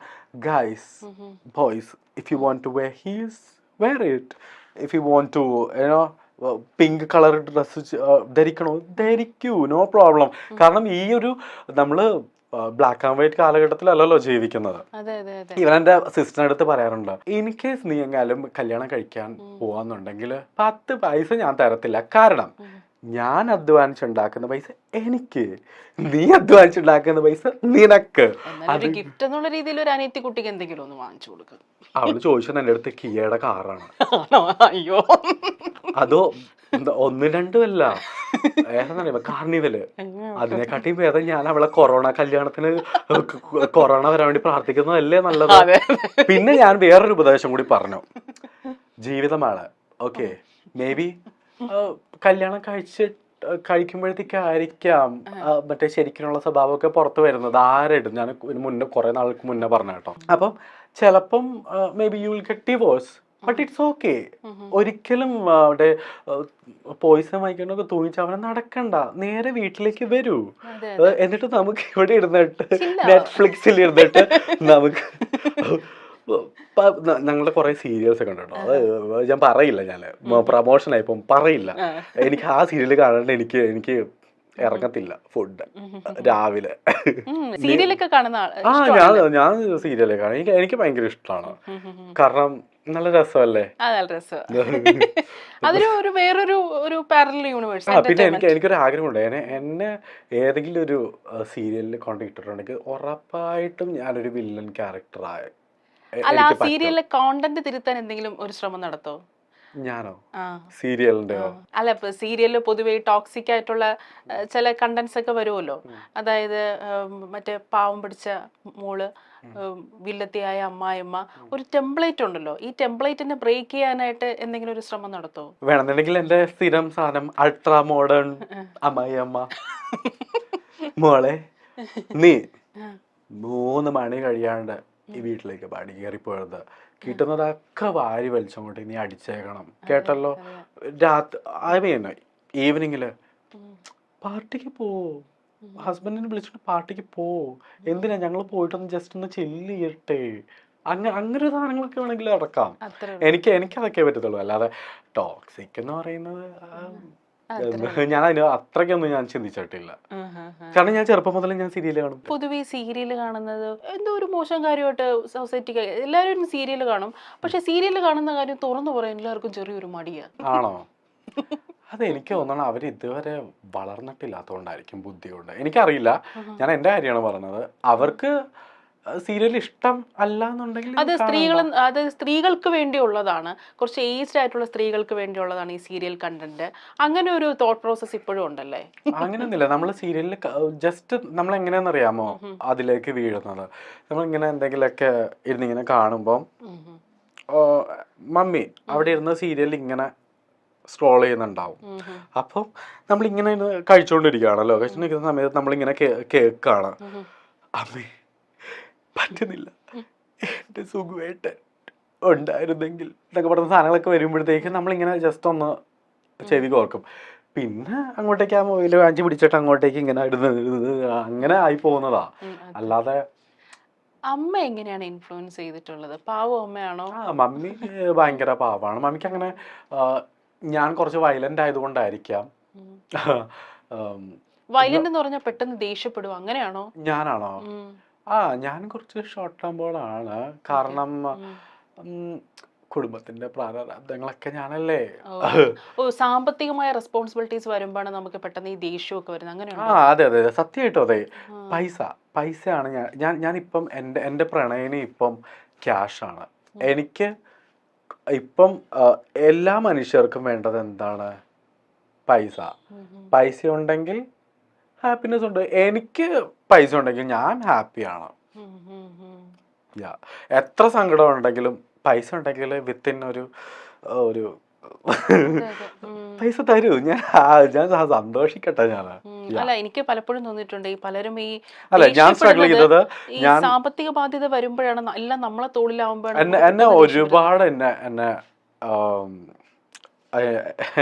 B: guys, boys, if you want to wear heels, wear it. If you want to pink colour dress ധരിക്കണോ, ധരിക്കൂ, നോ പ്രോബ്ലം. കാരണം ഈ ഒരു നമ്മള് ബ്ലാക്ക് ആൻഡ് വൈറ്റ് കാലഘട്ടത്തിലല്ലല്ലോ ജീവിക്കുന്നത്. ഇവൻ എൻ്റെ സിസ്റ്ററിൻ്റെ അടുത്ത് പറയാറുണ്ട്, ഇൻ കേസ് നീ എങ്ങാലും കല്യാണം കഴിക്കാൻ പോവാന്നുണ്ടെങ്കിൽ 10 പൈസ ഞാൻ തരത്തില്ല. കാരണം ഞാൻ അധ്വാനിച്ചുണ്ടാക്കുന്ന പൈസ എനിക്ക്, നീ അധ്വാനിച്ചുണ്ടാക്കുന്ന പൈസ നിനക്ക്.
A: ഗിഫ്റ്റ് എന്നുള്ള രീതിയിൽ ഒരു അനിയത്തി കുട്ടിക്ക് എന്തെങ്കിലും ഒന്ന് വാങ്ങിച്ചു കൊടുക്കുക.
B: അവള് ചോദിച്ചത് എൻ്റെ അടുത്ത് കിയയുടെ കാറാണ്.
A: അയ്യോ,
B: അതോ 1-2 അല്ല, ഏതാ കാർണിവല്. അതിനെക്കാട്ടിയും ഭേദം ഞാൻ അവളെ കൊറോണ വരാൻ വേണ്ടി പ്രാർത്ഥിക്കുന്നതല്ലേ നല്ലത്. പിന്നെ ഞാൻ വേറൊരു ഉപദേശം കൂടി പറഞ്ഞു, ജീവിതമാണ് ഓക്കെ, മേ ബി കല്യാണം കഴിക്കുമ്പോഴത്തേക്കായിരിക്കാം മറ്റേ ശരിക്കുള്ള സ്വഭാവമൊക്കെ പുറത്ത് വരുന്നത്. ആരായിട്ടും ഞാൻ കുറെ നാൾക്ക് മുന്നേ പറഞ്ഞ കേട്ടോ. അപ്പം ചിലപ്പം may be you will get divorce, but it's okay. ഒരിക്കലും അവിടെ പോയിസൺ വാങ്ങിക്കണൊക്കെ തൂങ്ങിച്ച് അവനെ നടക്കണ്ട, നേരെ വീട്ടിലേക്ക് വരൂ. എന്നിട്ട് നമുക്ക് ഇവിടെ ഇരുന്നിട്ട് നെറ്റ്ഫ്ലിക്സിൽ ഇരുന്നിട്ട് നമുക്ക് ഞങ്ങളുടെ കുറെ സീരിയൽസ് ഒക്കെ ഉണ്ട് കേട്ടോ. അത് ഞാൻ പറയില്ല, ഞാൻ പ്രമോഷൻ ആയിപ്പം പറയില്ല. എനിക്ക് ആ സീരിയൽ കാണാണ്ട് എനിക്ക് ഇറങ്ങത്തില്ല ഫുഡ് രാവിലെ. ഞാൻ സീരിയലൊക്കെ കാണാം, എനിക്ക് ഭയങ്കര ഇഷ്ടമാണ്. കാരണം നല്ല രസമല്ലേ. പിന്നെ എനിക്കൊരു ആഗ്രഹമുണ്ട്, എന്നെ ഏതെങ്കിലും ഒരു സീരിയലിൽ കൊണ്ടിട്ടുണ്ടെങ്കിൽ ഉറപ്പായിട്ടും ഞാനൊരു വില്ലൻ ക്യാരക്ടറായ.
A: അല്ല, ആ സീരിയലിലെ കോണ്ടന്റ് തിരുത്താൻ എന്തെങ്കിലും ഒരു ശ്രമം നടത്തോ?
B: ഞാനോ? സീരിയലിന്റെയോ?
A: അല്ല, ഇപ്പൊ സീരിയലിൽ പൊതുവെ ടോക്സിക് ആയിട്ടുള്ള ചില കണ്ടന്റ്സ് ഒക്കെ വരുമല്ലോ. അതായത് മറ്റേ പാവം പിടിച്ച മോള്, വില്ലത്തിയായ അമ്മായിയമ്മ, ഒരു ടെംപ്ലേറ്റ് ഉണ്ടല്ലോ. ഈ ടെംപ്ലേറ്റിനെ ബ്രേക്ക് ചെയ്യാനായിട്ട് എന്തെങ്കിലും ഒരു ശ്രമം നടത്തോ?
B: വേണമെന്നുണ്ടെങ്കിൽ എന്റെ സ്ഥിരം സാധനം അൾട്രാ മോഡേൺ അമ്മായിയമ്മ. മോളെ, നീ 3 മണി കഴിയാണ്ട് ഈ വീട്ടിലേക്ക് പടി കയറിപ്പോയത്, കിട്ടുന്നതൊക്കെ വാരി വലിച്ചോട്ട് നീ അടിച്ചേക്കണം, കേട്ടല്ലോ. രാത്രി ഈവനിങ്ങില് പാർട്ടിക്ക് പോവോ, ഹസ്ബൻഡിനെ വിളിച്ചിട്ട് പാർട്ടിക്ക് പോവോ, എന്തിനാ ഞങ്ങൾ പോയിട്ടൊന്ന് ജസ്റ്റ് ഒന്ന് ചില്ല് ചെയ്യട്ടെ, അങ്ങനെ സാധനങ്ങളൊക്കെ വേണമെങ്കിൽ അടക്കാം. എനിക്കതൊക്കെ പറ്റത്തുള്ളൂ. അല്ലാതെ ടോക്സിക് എന്ന് പറയുന്നത് ഞാൻ അതിന് അത്രയ്ക്കൊന്നും ഞാൻ ചിന്തിച്ചിട്ടില്ല. കാരണം ഞാൻ ചെറുപ്പം മുതലേ ഞാൻ സീരിയൽ കാണും.
A: പൊതുവെ സീരിയൽ കാണുന്നത് എന്തോ ഒരു മോശം കാര്യമായിട്ട് സൊസൈറ്റിക്ക്, എല്ലാവരും സീരിയൽ കാണും, പക്ഷെ സീരിയൽ കാണുന്ന കാര്യം തുറന്നു പറയാൻ എല്ലാവർക്കും ചെറിയൊരു മടിയാ.
B: ആണോ? അത് എനിക്ക് തോന്നണം അവർ ഇതുവരെ വളർന്നിട്ടില്ലാത്തതുകൊണ്ടായിരിക്കും, ബുദ്ധി കൊണ്ട്. എനിക്കറിയില്ല, ഞാൻ എൻ്റെ കാര്യമാണ് പറഞ്ഞത്. അവർക്ക് സീരിയൽ ഇഷ്ടം അല്ല എന്നുണ്ടെങ്കിൽ
A: അത് സ്ത്രീകൾക്ക് വേണ്ടിയുള്ളതാണ്, കുറച്ച് ഏജ്ഡ് ആയിട്ടുള്ള സ്ത്രീകൾക്ക് വേണ്ടിയുള്ളതാണ് ഈ സീരിയൽ കണ്ടന്റ്. അങ്ങനെ ഒരു തോട്ട് പ്രോസസ് ഇപ്പോഴും ഉണ്ടല്ലേ?
B: അങ്ങനെയൊന്നുമില്ല. നമ്മൾ സീരിയലിൽ ജസ്റ്റ് നമ്മൾ എങ്ങനെയാണെന്നറിയാമോ അതിലേക്ക് വീഴുന്നത്? നമ്മളിങ്ങനെ എന്തെങ്കിലുമൊക്കെ ഇരുന്നിങ്ങനെ കാണുമ്പോൾ മമ്മി അവിടെ ഇരുന്ന് സീരിയൽ ഇങ്ങനെ സ്ക്രോൾ ചെയ്യുന്നുണ്ടാവും. അപ്പം നമ്മളിങ്ങനെ കഴിച്ചുകൊണ്ടിരിക്കുകയാണല്ലോ. കഴിച്ചുകൊണ്ടിരിക്കുന്ന സമയത്ത് നമ്മളിങ്ങനെ കേൾക്കാണ്, അമ്മേ പറ്റുന്നില്ല, എൻ്റെ സുഖമായിട്ട് ഉണ്ടായിരുന്നെങ്കിൽ എന്നൊക്കെ പറഞ്ഞ സാധനങ്ങളൊക്കെ വരുമ്പോഴത്തേക്കും നമ്മളിങ്ങനെ ജസ്റ്റ് ഒന്ന് ചെവി കോർക്കും. പിന്നെ അങ്ങോട്ടേക്ക് ആ മൊബൈൽ വാങ്ങിച്ച് പിടിച്ചിട്ട് അങ്ങോട്ടേക്ക് ഇങ്ങനെ ഇടുന്നത് അങ്ങനെ ആയി പോകുന്നതാ. അല്ലാതെ
A: അമ്മ എങ്ങനെയാണ് ഇൻഫ്ലുവൻസ് ചെയ്തിട്ടുള്ളത്? പാവം അമ്മയാണോ?
B: മമ്മി ഭയങ്കര പാവാണ്. മമ്മിക്ക് അങ്ങനെ ഞാൻ കുറച്ച് വയലന്റ് ആയതുകൊണ്ടായിരിക്കാം.
A: വയലന്റ് എന്ന് പറഞ്ഞാൽ പെട്ടെന്ന് ദേഷ്യപ്പെടും, അങ്ങനെയാണോ?
B: ഞാനാണോ? ഞാൻ കുറച്ച് ഷോർട്ട് ടെമ്പേർഡാണ്. കാരണം കുടുംബത്തിന്റെ പ്രാരാബ്ദങ്ങളൊക്കെ ഞാനല്ലേ.
A: സാമ്പത്തികമായ റെസ്പോൺസിബിലിറ്റീസ് വരുമ്പോഴാണ് നമുക്ക് പെട്ടെന്ന് ഈ ദേഷ്യമൊക്കെ വരുന്നത്, അങ്ങനെയാണ്?
B: അതെ അതെ സത്യമായിട്ടും അതെ. പൈസയാണ് ഞാനിപ്പം എൻ്റെ പ്രണയിനി ഇപ്പം ക്യാഷാണ്. എനിക്ക് ഇപ്പം എല്ലാ മനുഷ്യർക്കും വേണ്ടത് എന്താണ്? പൈസ ഉണ്ടെങ്കിൽ ഹാപ്പിനെസ് ഉണ്ട്. എനിക്ക് പൈസ ഉണ്ടെങ്കിൽ ഞാൻ ഹാപ്പിയാണ്. എത്ര സങ്കടം ഉണ്ടെങ്കിലും പൈസ ഉണ്ടെങ്കിൽ വിത്തിൻ ഒരു പൈസ തരൂ, ഞാൻ സന്തോഷിക്കട്ടെ.
A: അല്ല, എനിക്ക് പലപ്പോഴും തോന്നിയിട്ടുണ്ട് ഈ പലരും ഈ
B: ഞാൻ സ്ട്രഗിൾ ചെയ്തത്
A: സാമ്പത്തിക ബാധ്യത വരുമ്പോഴാണ്, എല്ലാം നമ്മളെ തോളിലാവുമ്പോഴാണ്
B: എന്നെ ഒരുപാട് എന്നെ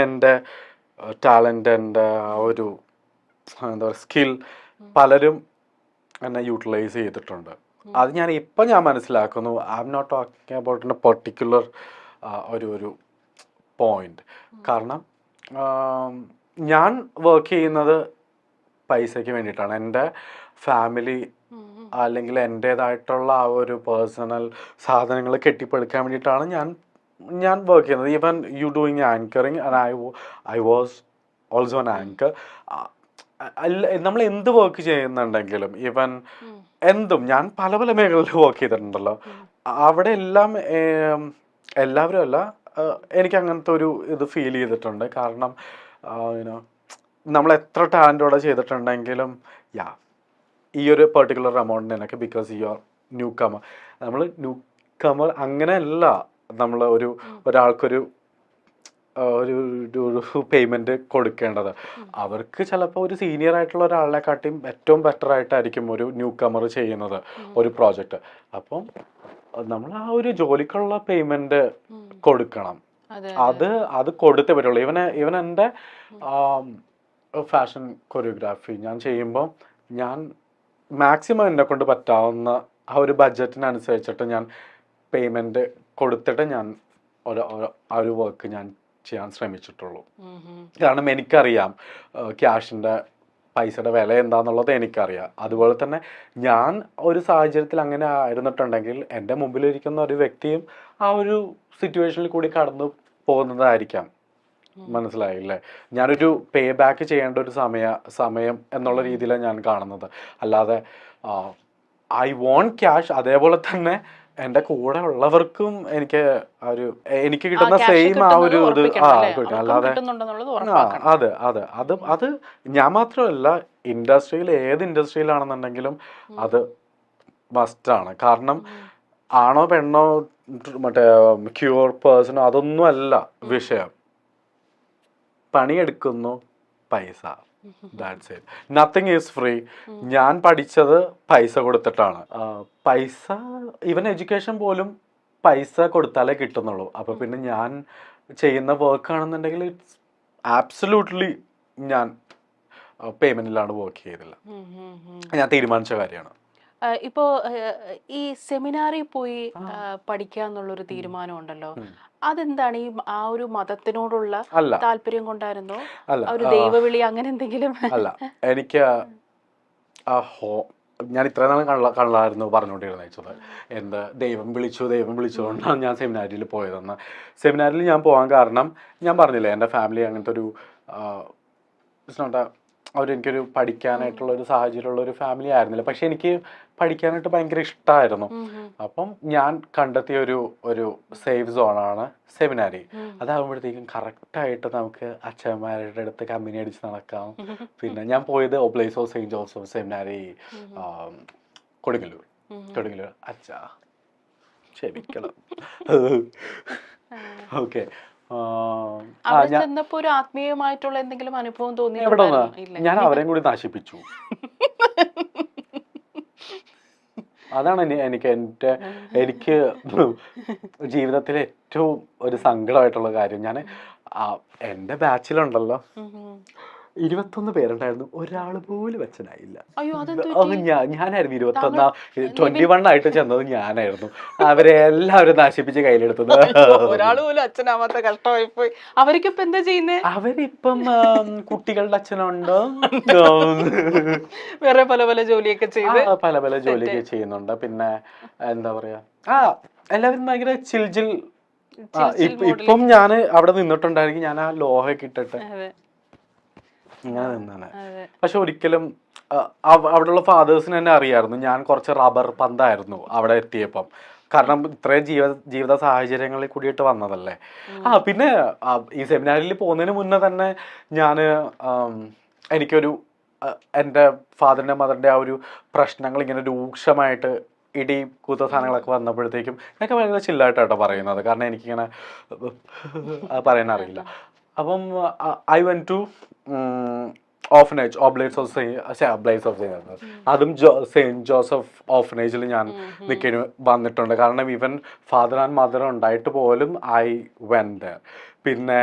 B: എൻ്റെ ടാലന്റ്, എൻ്റെ ഒരു എന്താ പറയുക സ്കിൽ പലരും എന്നെ യൂട്ടിലൈസ് ചെയ്തിട്ടുണ്ട്. അത് ഞാൻ മനസ്സിലാക്കുന്നു. I M not talking about a particular ഒരു പോയിന്റ്. കാരണം ഞാൻ വർക്ക് ചെയ്യുന്നത് പൈസയ്ക്ക് വേണ്ടിയിട്ടാണ്. എൻ്റെ ഫാമിലി അല്ലെങ്കിൽ എൻ്റേതായിട്ടുള്ള ആ ഒരു പേഴ്സണൽ സാധനങ്ങൾ കെട്ടിപ്പടുക്കാൻ വേണ്ടിയിട്ടാണ് ഞാൻ വർക്ക് ചെയ്യുന്നത്. Even you doing anchoring and I was also an anchor. നമ്മൾ എന്ത് വർക്ക് ചെയ്യുന്നുണ്ടെങ്കിലും ഈവൻ എന്തും ഞാൻ പല മേഖലയിൽ വർക്ക് ചെയ്തിട്ടുണ്ടല്ലോ. അവിടെ എല്ലാം എല്ലാവരും അല്ല, എനിക്ക് അങ്ങനത്തെ ഒരു ഇത് ഫീൽ ചെയ്തിട്ടുണ്ട്. കാരണം നമ്മൾ എത്ര ടാലൻറ്റോടെ ചെയ്തിട്ടുണ്ടെങ്കിലും ഈ ഒരു പെർട്ടിക്കുലർ എമൗണ്ട് എനിക്ക് ബിക്കോസ് യു ആർ ന്യൂ കമർ. നമ്മൾ ന്യൂ കമർ അങ്ങനെയല്ല നമ്മൾ ഒരാൾക്കൊരു ഒരു പേയ്മെന്റ് കൊടുക്കേണ്ടത്. അവർക്ക് ചിലപ്പോൾ ഒരു സീനിയർ ആയിട്ടുള്ള ഒരാളെക്കാട്ടിയും ഏറ്റവും ബെറ്റർ ആയിട്ടായിരിക്കും ഒരു ന്യൂ കമർ ചെയ്യുന്നത് ഒരു പ്രോജക്റ്റ്. അപ്പം നമ്മൾ ആ ഒരു ജോലിക്കുള്ള പേയ്മെന്റ് കൊടുക്കണം. അത് കൊടുത്തേ പറ്റുള്ളൂ. ഇവൻ എൻ്റെ ഫാഷൻ കൊറിയോഗ്രാഫി ഞാൻ ചെയ്യുമ്പോൾ ഞാൻ മാക്സിമം എന്നെ കൊണ്ട് പറ്റാവുന്ന ആ ഒരു ബഡ്ജറ്റിനനുസരിച്ചിട്ട് ഞാൻ പേയ്മെന്റ് കൊടുത്തിട്ട് ഞാൻ ഒരു വർക്ക് ഞാൻ ചെയ്യാൻ ശ്രമിച്ചിട്ടുള്ളൂ. കാരണം എനിക്കറിയാം ക്യാഷിൻ്റെ പൈസയുടെ വില എന്താണെന്നുള്ളത് എനിക്കറിയാം. അതുപോലെ തന്നെ ഞാൻ ഒരു സാഹചര്യത്തിൽ അങ്ങനെ ആയിരുന്നിട്ടുണ്ടെങ്കിൽ എൻ്റെ മുമ്പിലിരിക്കുന്ന ഒരു വ്യക്തിയും ആ ഒരു സിറ്റുവേഷനിൽ കൂടി കടന്നു പോകുന്നതായിരിക്കാം. മനസ്സിലായില്ലേ? ഞാനൊരു പേ ബാക്ക് ചെയ്യേണ്ട ഒരു സമയം എന്നുള്ള രീതിയിലാണ് ഞാൻ കാണുന്നത്. അല്ലാതെ ഐ വോണ്ട് ക്യാഷ്. അതേപോലെ തന്നെ എൻ്റെ കൂടെ ഉള്ളവർക്കും എനിക്ക് കിട്ടുന്ന സെയിം ആ ഒരു ഇത് കിട്ടും. അല്ലാതെ അത് ഞാൻ മാത്രമല്ല, ഏത് ഇൻഡസ്ട്രിയിലാണെന്നുണ്ടെങ്കിലും അത് മസ്റ്റാണ്. കാരണം ആണോ പെണ്ണോ മറ്റേ ക്യൂർ പേഴ്സണോ അതൊന്നും അല്ല വിഷയം. പണിയെടുക്കുന്നു, പൈസ, that's it. Nothing is free. ഞാൻ പഠിച്ചത് പൈസ കൊടുത്തിട്ടാണ്. പൈസ ഈവൻ എഡ്യൂക്കേഷൻ പോലും പൈസ കൊടുത്താലേ കിട്ടുന്നുള്ളൂ. അപ്പൊ പിന്നെ ഞാൻ ചെയ്യുന്ന വർക്ക് ആണെന്നുണ്ടെങ്കിൽ ഇറ്റ്സ് ആബ്സല്യൂട്ട്ലി ഞാൻ പേയ്മെന്റിലാണ് വർക്ക് ചെയ്തില്ല. ഞാൻ തീരുമാനിച്ച കാര്യമാണ്.
A: ഇപ്പോ ഈ സെമിനാറിൽ പോയി പഠിക്കുക എന്നുള്ളൊരു തീരുമാനം ഉണ്ടല്ലോ, അതെന്താണ്? ഈ ആ ഒരു മതത്തിനോടുള്ള താല്പര്യം കൊണ്ടായിരുന്നോ? ഒരു ദൈവവിളി അങ്ങനെ എന്തെങ്കിലും?
B: അല്ല, എനിക്ക് ഞാൻ ഇത്ര നാളും കള്ളായിരുന്നു പറഞ്ഞുകൊണ്ടിരുന്നത്. എന്താ ദൈവം വിളിച്ചുകൊണ്ടാണ് ഞാൻ സെമിനാരിയിൽ പോയതെന്ന്. സെമിനാരിൽ ഞാൻ പോകാൻ കാരണം ഞാൻ പറഞ്ഞില്ലേ, എൻ്റെ ഫാമിലി അങ്ങനത്തെ ഒരു ഇറ്റ്സ് നോട്ട് അവരെനിക്കൊരു പഠിക്കാനായിട്ടുള്ള ഒരു സാഹചര്യമുള്ള ഒരു ഫാമിലി ആയിരുന്നില്ല. പക്ഷെ എനിക്ക് പഠിക്കാനായിട്ട് ഭയങ്കര ഇഷ്ടമായിരുന്നു. അപ്പം ഞാൻ കണ്ടെത്തിയ ഒരു സേഫ് സോണാണ് സെമിനാരി. അതാകുമ്പോഴത്തേക്കും കറക്റ്റായിട്ട് നമുക്ക് അച്ഛന്മാരുടെ അടുത്ത് കമ്പനി അടിച്ച് നടക്കാം. പിന്നെ ഞാൻ പോയത് ഒബ്ലേസ് ഓഫ് സെയിൻറ്റ് ജോസഫ് സെമിനാരി, കൊടുങ്ങല്ലൂർ. അച്ഛാ ക്ഷമിക്കണം. ഓക്കെ.
A: ചെന്നപ്പോ ഒരു ആത്മീയമായിട്ടുള്ള എന്തെങ്കിലും അനുഭവം തോന്നി?
B: ഞാൻ അവരെയും കൂടി നശിപ്പിച്ചു. അതാണ് എനിക്ക് ജീവിതത്തിലെ ഏറ്റവും ഒരു സങ്കടമായിട്ടുള്ള കാര്യം. ഞാൻ എൻ്റെ ബാച്ചിലുണ്ടല്ലോ 21 പേരുണ്ടായിരുന്നു, ഒരാൾ പോലും അച്ഛനായില്ല. ഞാനായിരുന്നു 21 ആയിട്ട് ചെന്നത് ഞാനായിരുന്നു. അവരെ എല്ലാവരും നശിപ്പിച്ച് കയ്യിലെടുത്തത്.
A: ഒരാൾ പോലും അച്ഛനാവാത്ത കഷ്ടമായി പോയി. അവർക്കിപ്പോ എന്താ ചെയ്യുന്നത്?
B: അവരിപ്പം കുട്ടികളുടെ അച്ഛനുണ്ട്,
A: വേറെ പല പല ജോലിയൊക്കെ
B: ചെയ്യുന്നുണ്ട്. പിന്നെ എന്താ പറയാ, എല്ലാവരും ഭയങ്കര ചിൽജിൽ. ഇപ്പം ഞാൻ അവിടെ നിന്നിട്ടുണ്ടായിരിക്കും, ഞാൻ ആ ലോഹയൊക്കെ ഇട്ടിട്ട് ഇങ്ങനെ നിന്നാണ്. പക്ഷെ ഒരിക്കലും അവിടെയുള്ള ഫാദേഴ്സിന് തന്നെ അറിയായിരുന്നു ഞാൻ കുറച്ച് റബ്ബർ പന്തായിരുന്നു അവിടെ എത്തിയപ്പം. കാരണം ഇത്രയും ജീവിത സാഹചര്യങ്ങളിൽ കൂടിയിട്ട് വന്നതല്ലേ. പിന്നെ ഈ സെമിനാരിൽ പോകുന്നതിന് മുന്നേ തന്നെ ഞാൻ എനിക്കൊരു എൻ്റെ ഫാദറിൻ്റെ മദറിൻ്റെ ആ ഒരു പ്രശ്നങ്ങൾ ഇങ്ങനെ രൂക്ഷമായിട്ട് ഇടി കൂത്ത സാധനങ്ങളൊക്കെ വന്നപ്പോഴത്തേക്കും എനിക്ക് ഭയങ്കര ചില്ലായിട്ടാട്ടോ പറയുന്നത്. കാരണം എനിക്കിങ്ങനെ പറയാനറിയില്ല. അപ്പം ഐ വെന്റ് ടു ഓഫനേജ്, അതും സെയിൻറ്റ് ജോസഫ് ഓഫനേജിൽ ഞാൻ നിൽക്കേണ്ടി വന്നിട്ടുണ്ട്. കാരണം ഈവൻ ഫാദർ ആൻഡ് മദർ ഉണ്ടായിട്ട് പോലും ഐ വെന്റ്. പിന്നെ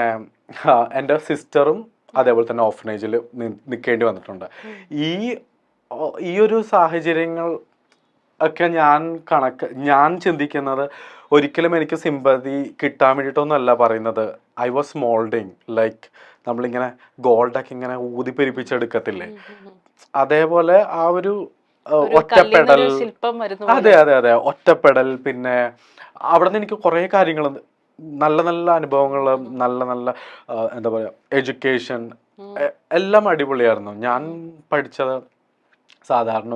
B: എൻ്റെ സിസ്റ്ററും അതേപോലെ തന്നെ ഓഫനേജിൽ നിൽക്കേണ്ടി വന്നിട്ടുണ്ട്. ഈ ഒരു സാഹചര്യങ്ങൾ ഒക്കെ ഞാൻ ചിന്തിക്കുന്നത് ഒരിക്കലും എനിക്ക് സിമ്പതി കിട്ടാൻ വേണ്ടിയിട്ടൊന്നുമല്ല പറയുന്നത്. ഐ വാസ് മോൾഡിങ് ലൈക്ക് നമ്മളിങ്ങനെ ഗോൾഡൊക്കെ ഇങ്ങനെ ഊതിപ്പെരിപ്പിച്ചെടുക്കത്തില്ലേ, അതേപോലെ ആ ഒരു ഒറ്റപ്പെടൽ. അതെ ഒറ്റപ്പെടൽ. പിന്നെ അവിടെ നിന്ന് എനിക്ക് കുറേ കാര്യങ്ങൾ, നല്ല നല്ല അനുഭവങ്ങൾ, നല്ല എന്താ പറയുക എഡ്യൂക്കേഷൻ എല്ലാം അടിപൊളിയായിരുന്നു. ഞാൻ പഠിച്ചത് സാധാരണ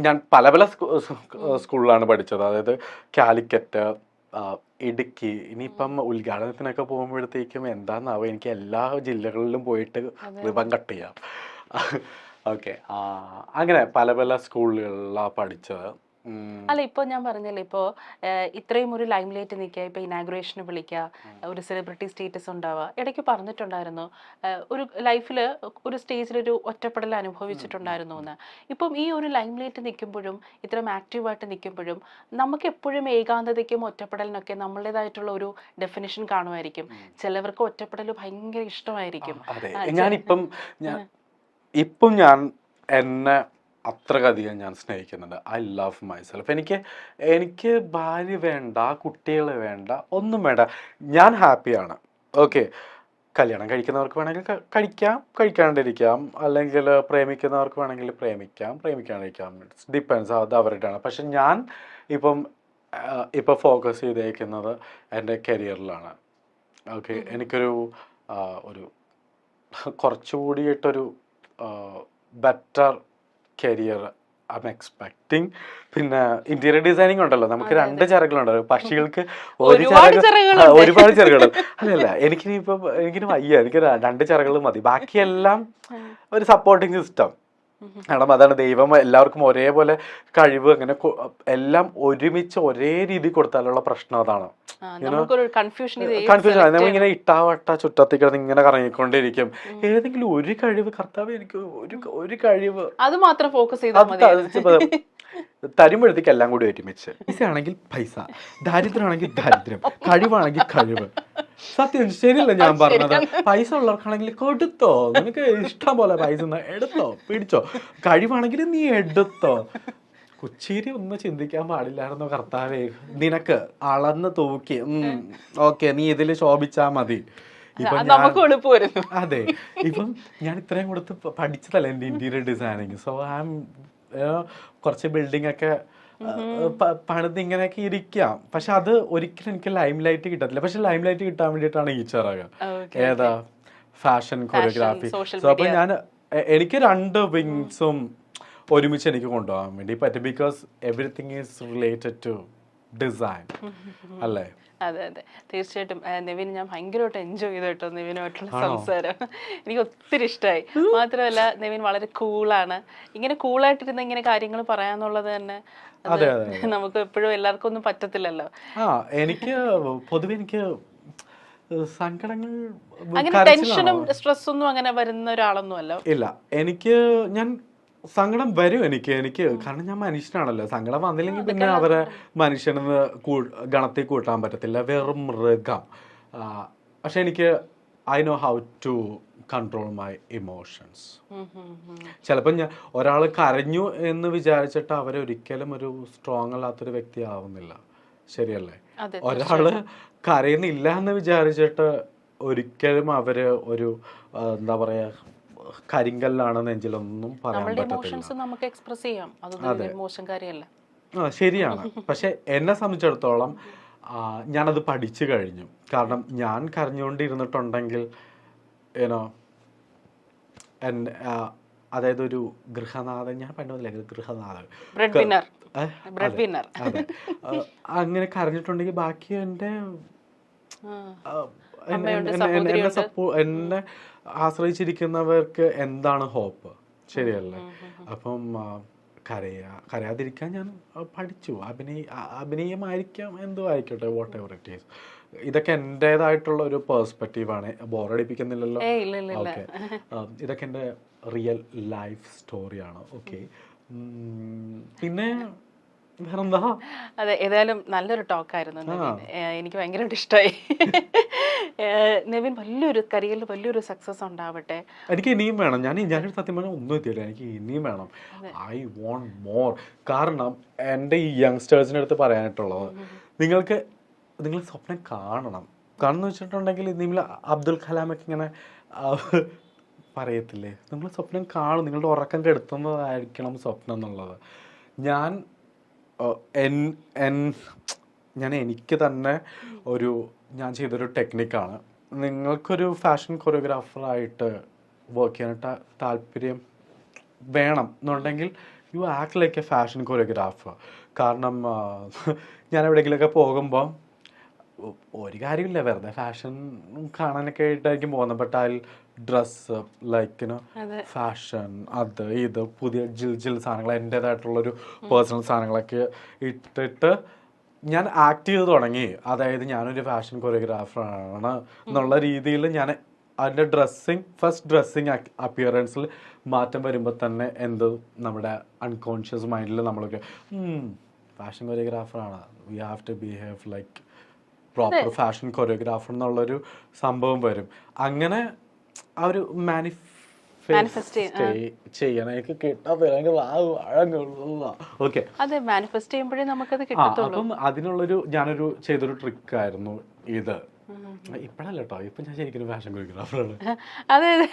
B: ഞാൻ പല സ്കൂളിലാണ് പഠിച്ചത്. അതായത് കാലിക്കറ്റ്, ഇടുക്കി. ഇനിയിപ്പം ഉദ്ഘാടനത്തിനൊക്കെ പോകുമ്പോഴത്തേക്കും എന്താന്നാവും, എനിക്ക് എല്ലാ ജില്ലകളിലും പോയിട്ട് റിബൺ കട്ട് ചെയ്യാം. ഓക്കെ, അങ്ങനെ പല പല സ്കൂളുകളിലാണ് പഠിച്ചത്.
A: അല്ല, ഇപ്പോൾ ഞാൻ പറഞ്ഞല്ലേ, ഇപ്പോൾ ഇത്രയും ഒരു ലൈം ലൈറ്റ് നിൽക്കുക, ഇപ്പോൾ ഇനാഗുറേഷന് വിളിക്കുക, ഒരു സെലിബ്രിറ്റി സ്റ്റേറ്റസ് ഉണ്ടാവുക. ഇടയ്ക്ക് പറഞ്ഞിട്ടുണ്ടായിരുന്നു ഒരു ലൈഫിൽ ഒരു സ്റ്റേജിലൊരു ഒറ്റപ്പെടൽ അനുഭവിച്ചിട്ടുണ്ടായിരുന്നു എന്ന്. ഇപ്പം ഈ ഒരു ലൈം ലൈറ്റ് നിൽക്കുമ്പോഴും ഇത്രയും ആക്റ്റീവായിട്ട് നിൽക്കുമ്പോഴും നമുക്ക് എപ്പോഴും ഏകാന്തതയ്ക്കും ഒറ്റപ്പെടലിനൊക്കെ നമ്മളുടേതായിട്ടുള്ള ഒരു ഡെഫിനിഷൻ കാണുമായിരിക്കും. ചിലവർക്ക് ഒറ്റപ്പെടൽ ഭയങ്കര ഇഷ്ടമായിരിക്കും.
B: ഇപ്പം ഞാൻ എന്നെ അത്രയധികം ഞാൻ സ്നേഹിക്കുന്നുണ്ട്. I love myself. എനിക്ക് ഭാര്യ വേണ്ട, കുട്ടികൾ വേണ്ട, ഒന്നും വേണ്ട. ഞാൻ ഹാപ്പിയാണ്. ഓക്കെ, കല്യാണം കഴിക്കുന്നവർക്ക് വേണമെങ്കിൽ കഴിക്കാം, കഴിക്കാണ്ടിരിക്കാം. അല്ലെങ്കിൽ പ്രേമിക്കുന്നവർക്ക് വേണമെങ്കിൽ പ്രേമിക്കാം, പ്രേമിക്കാണ്ടിരിക്കാം. ഇറ്റ്സ് ഡിപ്പെൻസ്, അത് അവരുടെയാണ്. പക്ഷെ ഞാൻ ഇപ്പോൾ ഫോക്കസ് ചെയ്തേക്കുന്നത് എൻ്റെ കരിയറിലാണ്. ഓക്കെ, എനിക്കൊരു കുറച്ചുകൂടിയിട്ടൊരു better career I'm expecting. പിന്നെ ഇന്റീരിയർ ഡിസൈനിങ് ഉണ്ടല്ലോ, നമുക്ക് 2 ചിറകുകളുണ്ടല്ലോ. പക്ഷികൾക്ക് ഒരുപാട് ചിറകുകൾ. അല്ലല്ല, എനിക്കിനി വയ്യ, എനിക്ക് 2 ചിറകുകൾ മതി. ബാക്കിയെല്ലാം ഒരു സപ്പോർട്ടിങ് സിസ്റ്റം. കാരണം അതാണ് ദൈവം എല്ലാവർക്കും ഒരേപോലെ കഴിവ്, അങ്ങനെ എല്ലാം ഒരുമിച്ച് ഒരേ രീതി കൊടുത്താലുള്ള പ്രശ്നം അതാണ്. കൺഫ്യൂഷൻ. നമ്മളിങ്ങനെ ഇട്ടാവട്ട ചുറ്റത്തിൽ കിടന്ന് ഇങ്ങനെ കറങ്ങിക്കൊണ്ടിരിക്കും. ഏതെങ്കിലും ഒരു കഴിവ്, കർത്താവ് എനിക്ക് ഒരു കഴിവ്
A: അത് മാത്രം ഫോക്കസ് ചെയ്ത്
B: തരുമ്പോഴത്തേക്ക് എല്ലാം കൂടി ഒരുമിച്ച്. പൈസ ആണെങ്കിൽ പൈസ, ദാരിദ്ര്യമാണെങ്കിൽ ദാരിദ്ര്യം, കഴിവാണെങ്കിൽ കഴിവ്. സത്യം, ശരിയല്ല ഞാൻ പറഞ്ഞത്? പൈസ ഉള്ളവർക്കാണെങ്കിൽ കൊടുത്തോ, നിനക്ക് ഇഷ്ടം പോലെ പൈസ എടുത്തോ, പിടിച്ചോ. കഴിവാണെങ്കിൽ നീ എടുത്തോ. കൊച്ചേരി ഒന്ന് ചിന്തിക്കാൻ പാടില്ലായിരുന്നോ കർത്താവേ? നിനക്ക് അളന്ന് തൂക്കി ഓക്കെ, നീ ഇതിൽ ശോഭിച്ചാ മതി. അതെ, ഇപ്പം ഞാൻ ഇത്രയും കൊടുത്ത് പഠിച്ചതല്ല എൻ്റെ interior designing. So I am കുറച്ച് ബിൽഡിംഗ് ഒക്കെ പണിത് ഇങ്ങനെയൊക്കെ ഇരിക്കാം. പക്ഷെ അത് ഒരിക്കലും എനിക്ക് ലൈം ലൈറ്റ് കിട്ടത്തില്ല. പക്ഷെ ലൈം ലൈറ്റ് കിട്ടാൻ വേണ്ടിയിട്ടാണ് ഈ ചിറക്. ഏതാ ഫാഷൻ കൊറിയോഗ്രാഫി. സോ അപ്പൊ ഞാൻ എനിക്ക് 2 വിങ്സും ഒരുമിച്ച് എനിക്ക് കൊണ്ടുപോകാൻ വേണ്ടി പറ്റും. Because everything is related to design അല്ലേ?
A: അതെ അതെ തീർച്ചയായിട്ടും. നിവിൻ ഞാൻ ഭയങ്കരമായിട്ട് എൻജോയ് ചെയ്തു കേട്ടോ നിവിനുമായിട്ടുള്ള സംസാരം. എനിക്ക് ഒത്തിരി ഇഷ്ടമായി. മാത്രമല്ല നിവിൻ വളരെ കൂളാണ്. ഇങ്ങനെ കൂളായിട്ടിരുന്ന ഇങ്ങനെ കാര്യങ്ങൾ പറയാന്നുള്ളത് തന്നെ നമുക്ക് എപ്പോഴും എല്ലാവർക്കും ഒന്നും പറ്റത്തില്ലല്ലോ.
B: എനിക്ക് പൊതുവെ എനിക്ക് സങ്കടങ്ങൾ
A: അങ്ങനെ ടെൻഷനും സ്ട്രെസ് ഒന്നും അങ്ങനെ വരുന്ന ഒരാളൊന്നും അല്ല.
B: ഇല്ല, ഞാൻ സങ്കടം വരും എനിക്ക് കാരണം ഞാൻ മനുഷ്യനാണല്ലോ. സങ്കടം വന്നില്ലെങ്കിൽ പിന്നെ അവരെ മനുഷ്യനെന്ന് ഗണത്തിൽ കൂട്ടാൻ പറ്റത്തില്ല, വെറും മൃഗം. പക്ഷെ എനിക്ക് I know how to control my emotions. ചിലപ്പോൾ ഒരാൾ കരഞ്ഞു എന്ന് വിചാരിച്ചിട്ട് അവരൊരിക്കലും ഒരു സ്ട്രോങ് അല്ലാത്തൊരു വ്യക്തി ആവുന്നില്ല, ശരിയല്ലേ? ഒരാള് കരയുന്നില്ല എന്ന് വിചാരിച്ചിട്ട് ഒരിക്കലും അവര് ഒരു എന്താ പറയാ കരിങ്കല്ലാണ് നെഞ്ചിലൊന്നും പറയാൻ പറ്റത്തില്ല. ശരിയാണ്. പക്ഷെ എന്നെ സംബന്ധിച്ചിടത്തോളം ഞാനത് പഠിച്ചു കഴിഞ്ഞു. കാരണം ഞാൻ കരഞ്ഞുകൊണ്ടിരുന്നിട്ടുണ്ടെങ്കിൽ ഏനോ അതായത് ഒരു ഗൃഹനാഥൻ, ഞാൻ പണ്ടല്ലേ ഗൃഹനാഥൻ, അതെ, അങ്ങനെ കരഞ്ഞിട്ടുണ്ടെങ്കിൽ ബാക്കി എന്നെ ആശ്രയിച്ചിരിക്കുന്നവർക്ക് എന്താണ് ഹോപ്പ്, ശരിയല്ലേ? അപ്പം കരയാതിരിക്കാൻ ഞാൻ പഠിച്ചു. അഭിനയമായിരിക്കാം, എന്തോ ആയിക്കോട്ടെ, വാട്ട് എവർ ഇറ്റ് ഈസ്. ഇതൊക്കെ എൻ്റെതായിട്ടുള്ള ഒരു പെർസ്പെക്റ്റീവാണ്. ബോറടിപ്പിക്കുന്നില്ലല്ലോ? ഓക്കെ, ഇതൊക്കെ എൻ്റെ റിയൽ ലൈഫ് സ്റ്റോറിയാണ്. ഓക്കെ, പിന്നെ വേറെന്താ?
A: അതെ, ഏതായാലും നല്ലൊരു ടോക്കായിരുന്നു നവീൻ. എനിക്ക് ഭയങ്കരമായിട്ട് ഇഷ്ടമായി. നവീൻ കരിയറിൽ വലിയൊരു സക്സസ് ഉണ്ടാവട്ടെ.
B: എനിക്ക് ഇനിയും വേണം. ഞാനൊരു സത്യം പറഞ്ഞാൽ ഒന്നും എത്തിയില്ല, എനിക്ക് ഇനിയും വേണം. I want more. കാരണം എൻ്റെ ഈ യങ്സ്റ്റേഴ്സിൻ്റെ അടുത്ത് പറയാനായിട്ടുള്ളത്, നിങ്ങൾ സ്വപ്നം കാണണം. കാരണം എന്ന് വെച്ചിട്ടുണ്ടെങ്കിൽ നിങ്ങൾ അബ്ദുൽ കലാമൊക്കെ ഇങ്ങനെ പറയത്തില്ലേ, നിങ്ങൾ സ്വപ്നം കാണും, നിങ്ങളുടെ ഉറക്കം കെടുത്തുന്നതായിരിക്കണം സ്വപ്നം എന്നുള്ളത്. ഞാൻ എനിക്ക് തന്നെ ഞാൻ ചെയ്തൊരു ടെക്നിക്കാണ്. നിങ്ങൾക്കൊരു ഫാഷൻ കൊറിയോഗ്രാഫറായിട്ട് വർക്ക് ചെയ്യാനായിട്ട് താല്പര്യം വേണം എന്നുണ്ടെങ്കിൽ U act like A fashion choreographer. കാരണം ഞാൻ എവിടെയെങ്കിലുമൊക്കെ പോകുമ്പോൾ ഒരു കാര്യമില്ല, വെറുതെ ഫാഷൻ കാണാനൊക്കെ ആയിട്ടായിരിക്കും പോകുന്നത്. But I dress like fashion, അത് ഇത് പുതിയ ജിൽ സാധനങ്ങൾ, എൻ്റേതായിട്ടുള്ളൊരു പേഴ്സണൽ സാധനങ്ങളൊക്കെ ഇട്ടിട്ട് ഞാൻ ആക്ട് ചെയ്ത് തുടങ്ങി. അതായത് ഞാനൊരു ഫാഷൻ കൊറിയോഗ്രാഫറാണ് എന്നുള്ള രീതിയിൽ ഞാൻ അതിൻ്റെ ഫസ്റ്റ് ഡ്രസ്സിങ് അപ്പിയറൻസിൽ മാറ്റം വരുമ്പോൾ തന്നെ നമ്മുടെ അൺകോൺഷ്യസ് മൈൻഡിൽ നമ്മളൊക്കെ ഫാഷൻ കൊറിയോഗ്രാഫറാണ്, we have to behave like proper fashion choreographer എന്നുള്ളൊരു സംഭവം വരും. അങ്ങനെ ആ ഒരു മാനിഫെസ്റ്റ് ചെയ്യണം. എനിക്ക് അപ്പം ഞാനൊരു ചെയ്തൊരു ട്രിക്കായിരുന്നു ഇത്. ഇപ്പഴല്ല കേട്ടോ, ഇപ്പൊ ഞാൻ ശരിക്കും ഫാഷൻ കൊറിയോഗ്രാഫറാണ്.
A: അതെ അതെ,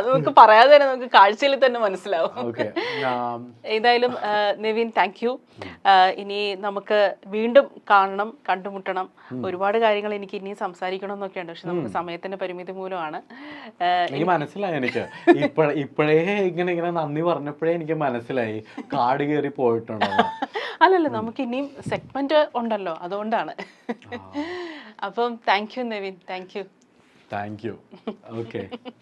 A: നമുക്ക് പറയാതെ തന്നെ നമുക്ക് കാഴ്ചയിൽ തന്നെ മനസ്സിലാവും. ഏതായാലും നിവിൻ, താങ്ക് യു. ഇനി നമുക്ക് വീണ്ടും കാണണം, കണ്ടുമുട്ടണം. ഒരുപാട് കാര്യങ്ങൾ എനിക്ക് ഇനിയും സംസാരിക്കണം എന്നൊക്കെയുണ്ട്. പക്ഷെ നമുക്ക് സമയത്തിന്റെ പരിമിതി മൂലമാണ്.
B: എനിക്ക് മനസ്സിലായി. എനിക്ക് ഇപ്പോഴേ ഇങ്ങനെ നന്ദി പറഞ്ഞപ്പോഴേ എനിക്ക് മനസ്സിലായി കാട് കയറി പോയിട്ടുണ്ടോ.
A: അല്ലല്ല, നമുക്ക് ഇനിയും സെഗ്മെന്റ് ഉണ്ടല്ലോ, അതുകൊണ്ടാണ്. അപ്പം thank you Nivin, thank you.
B: Okay.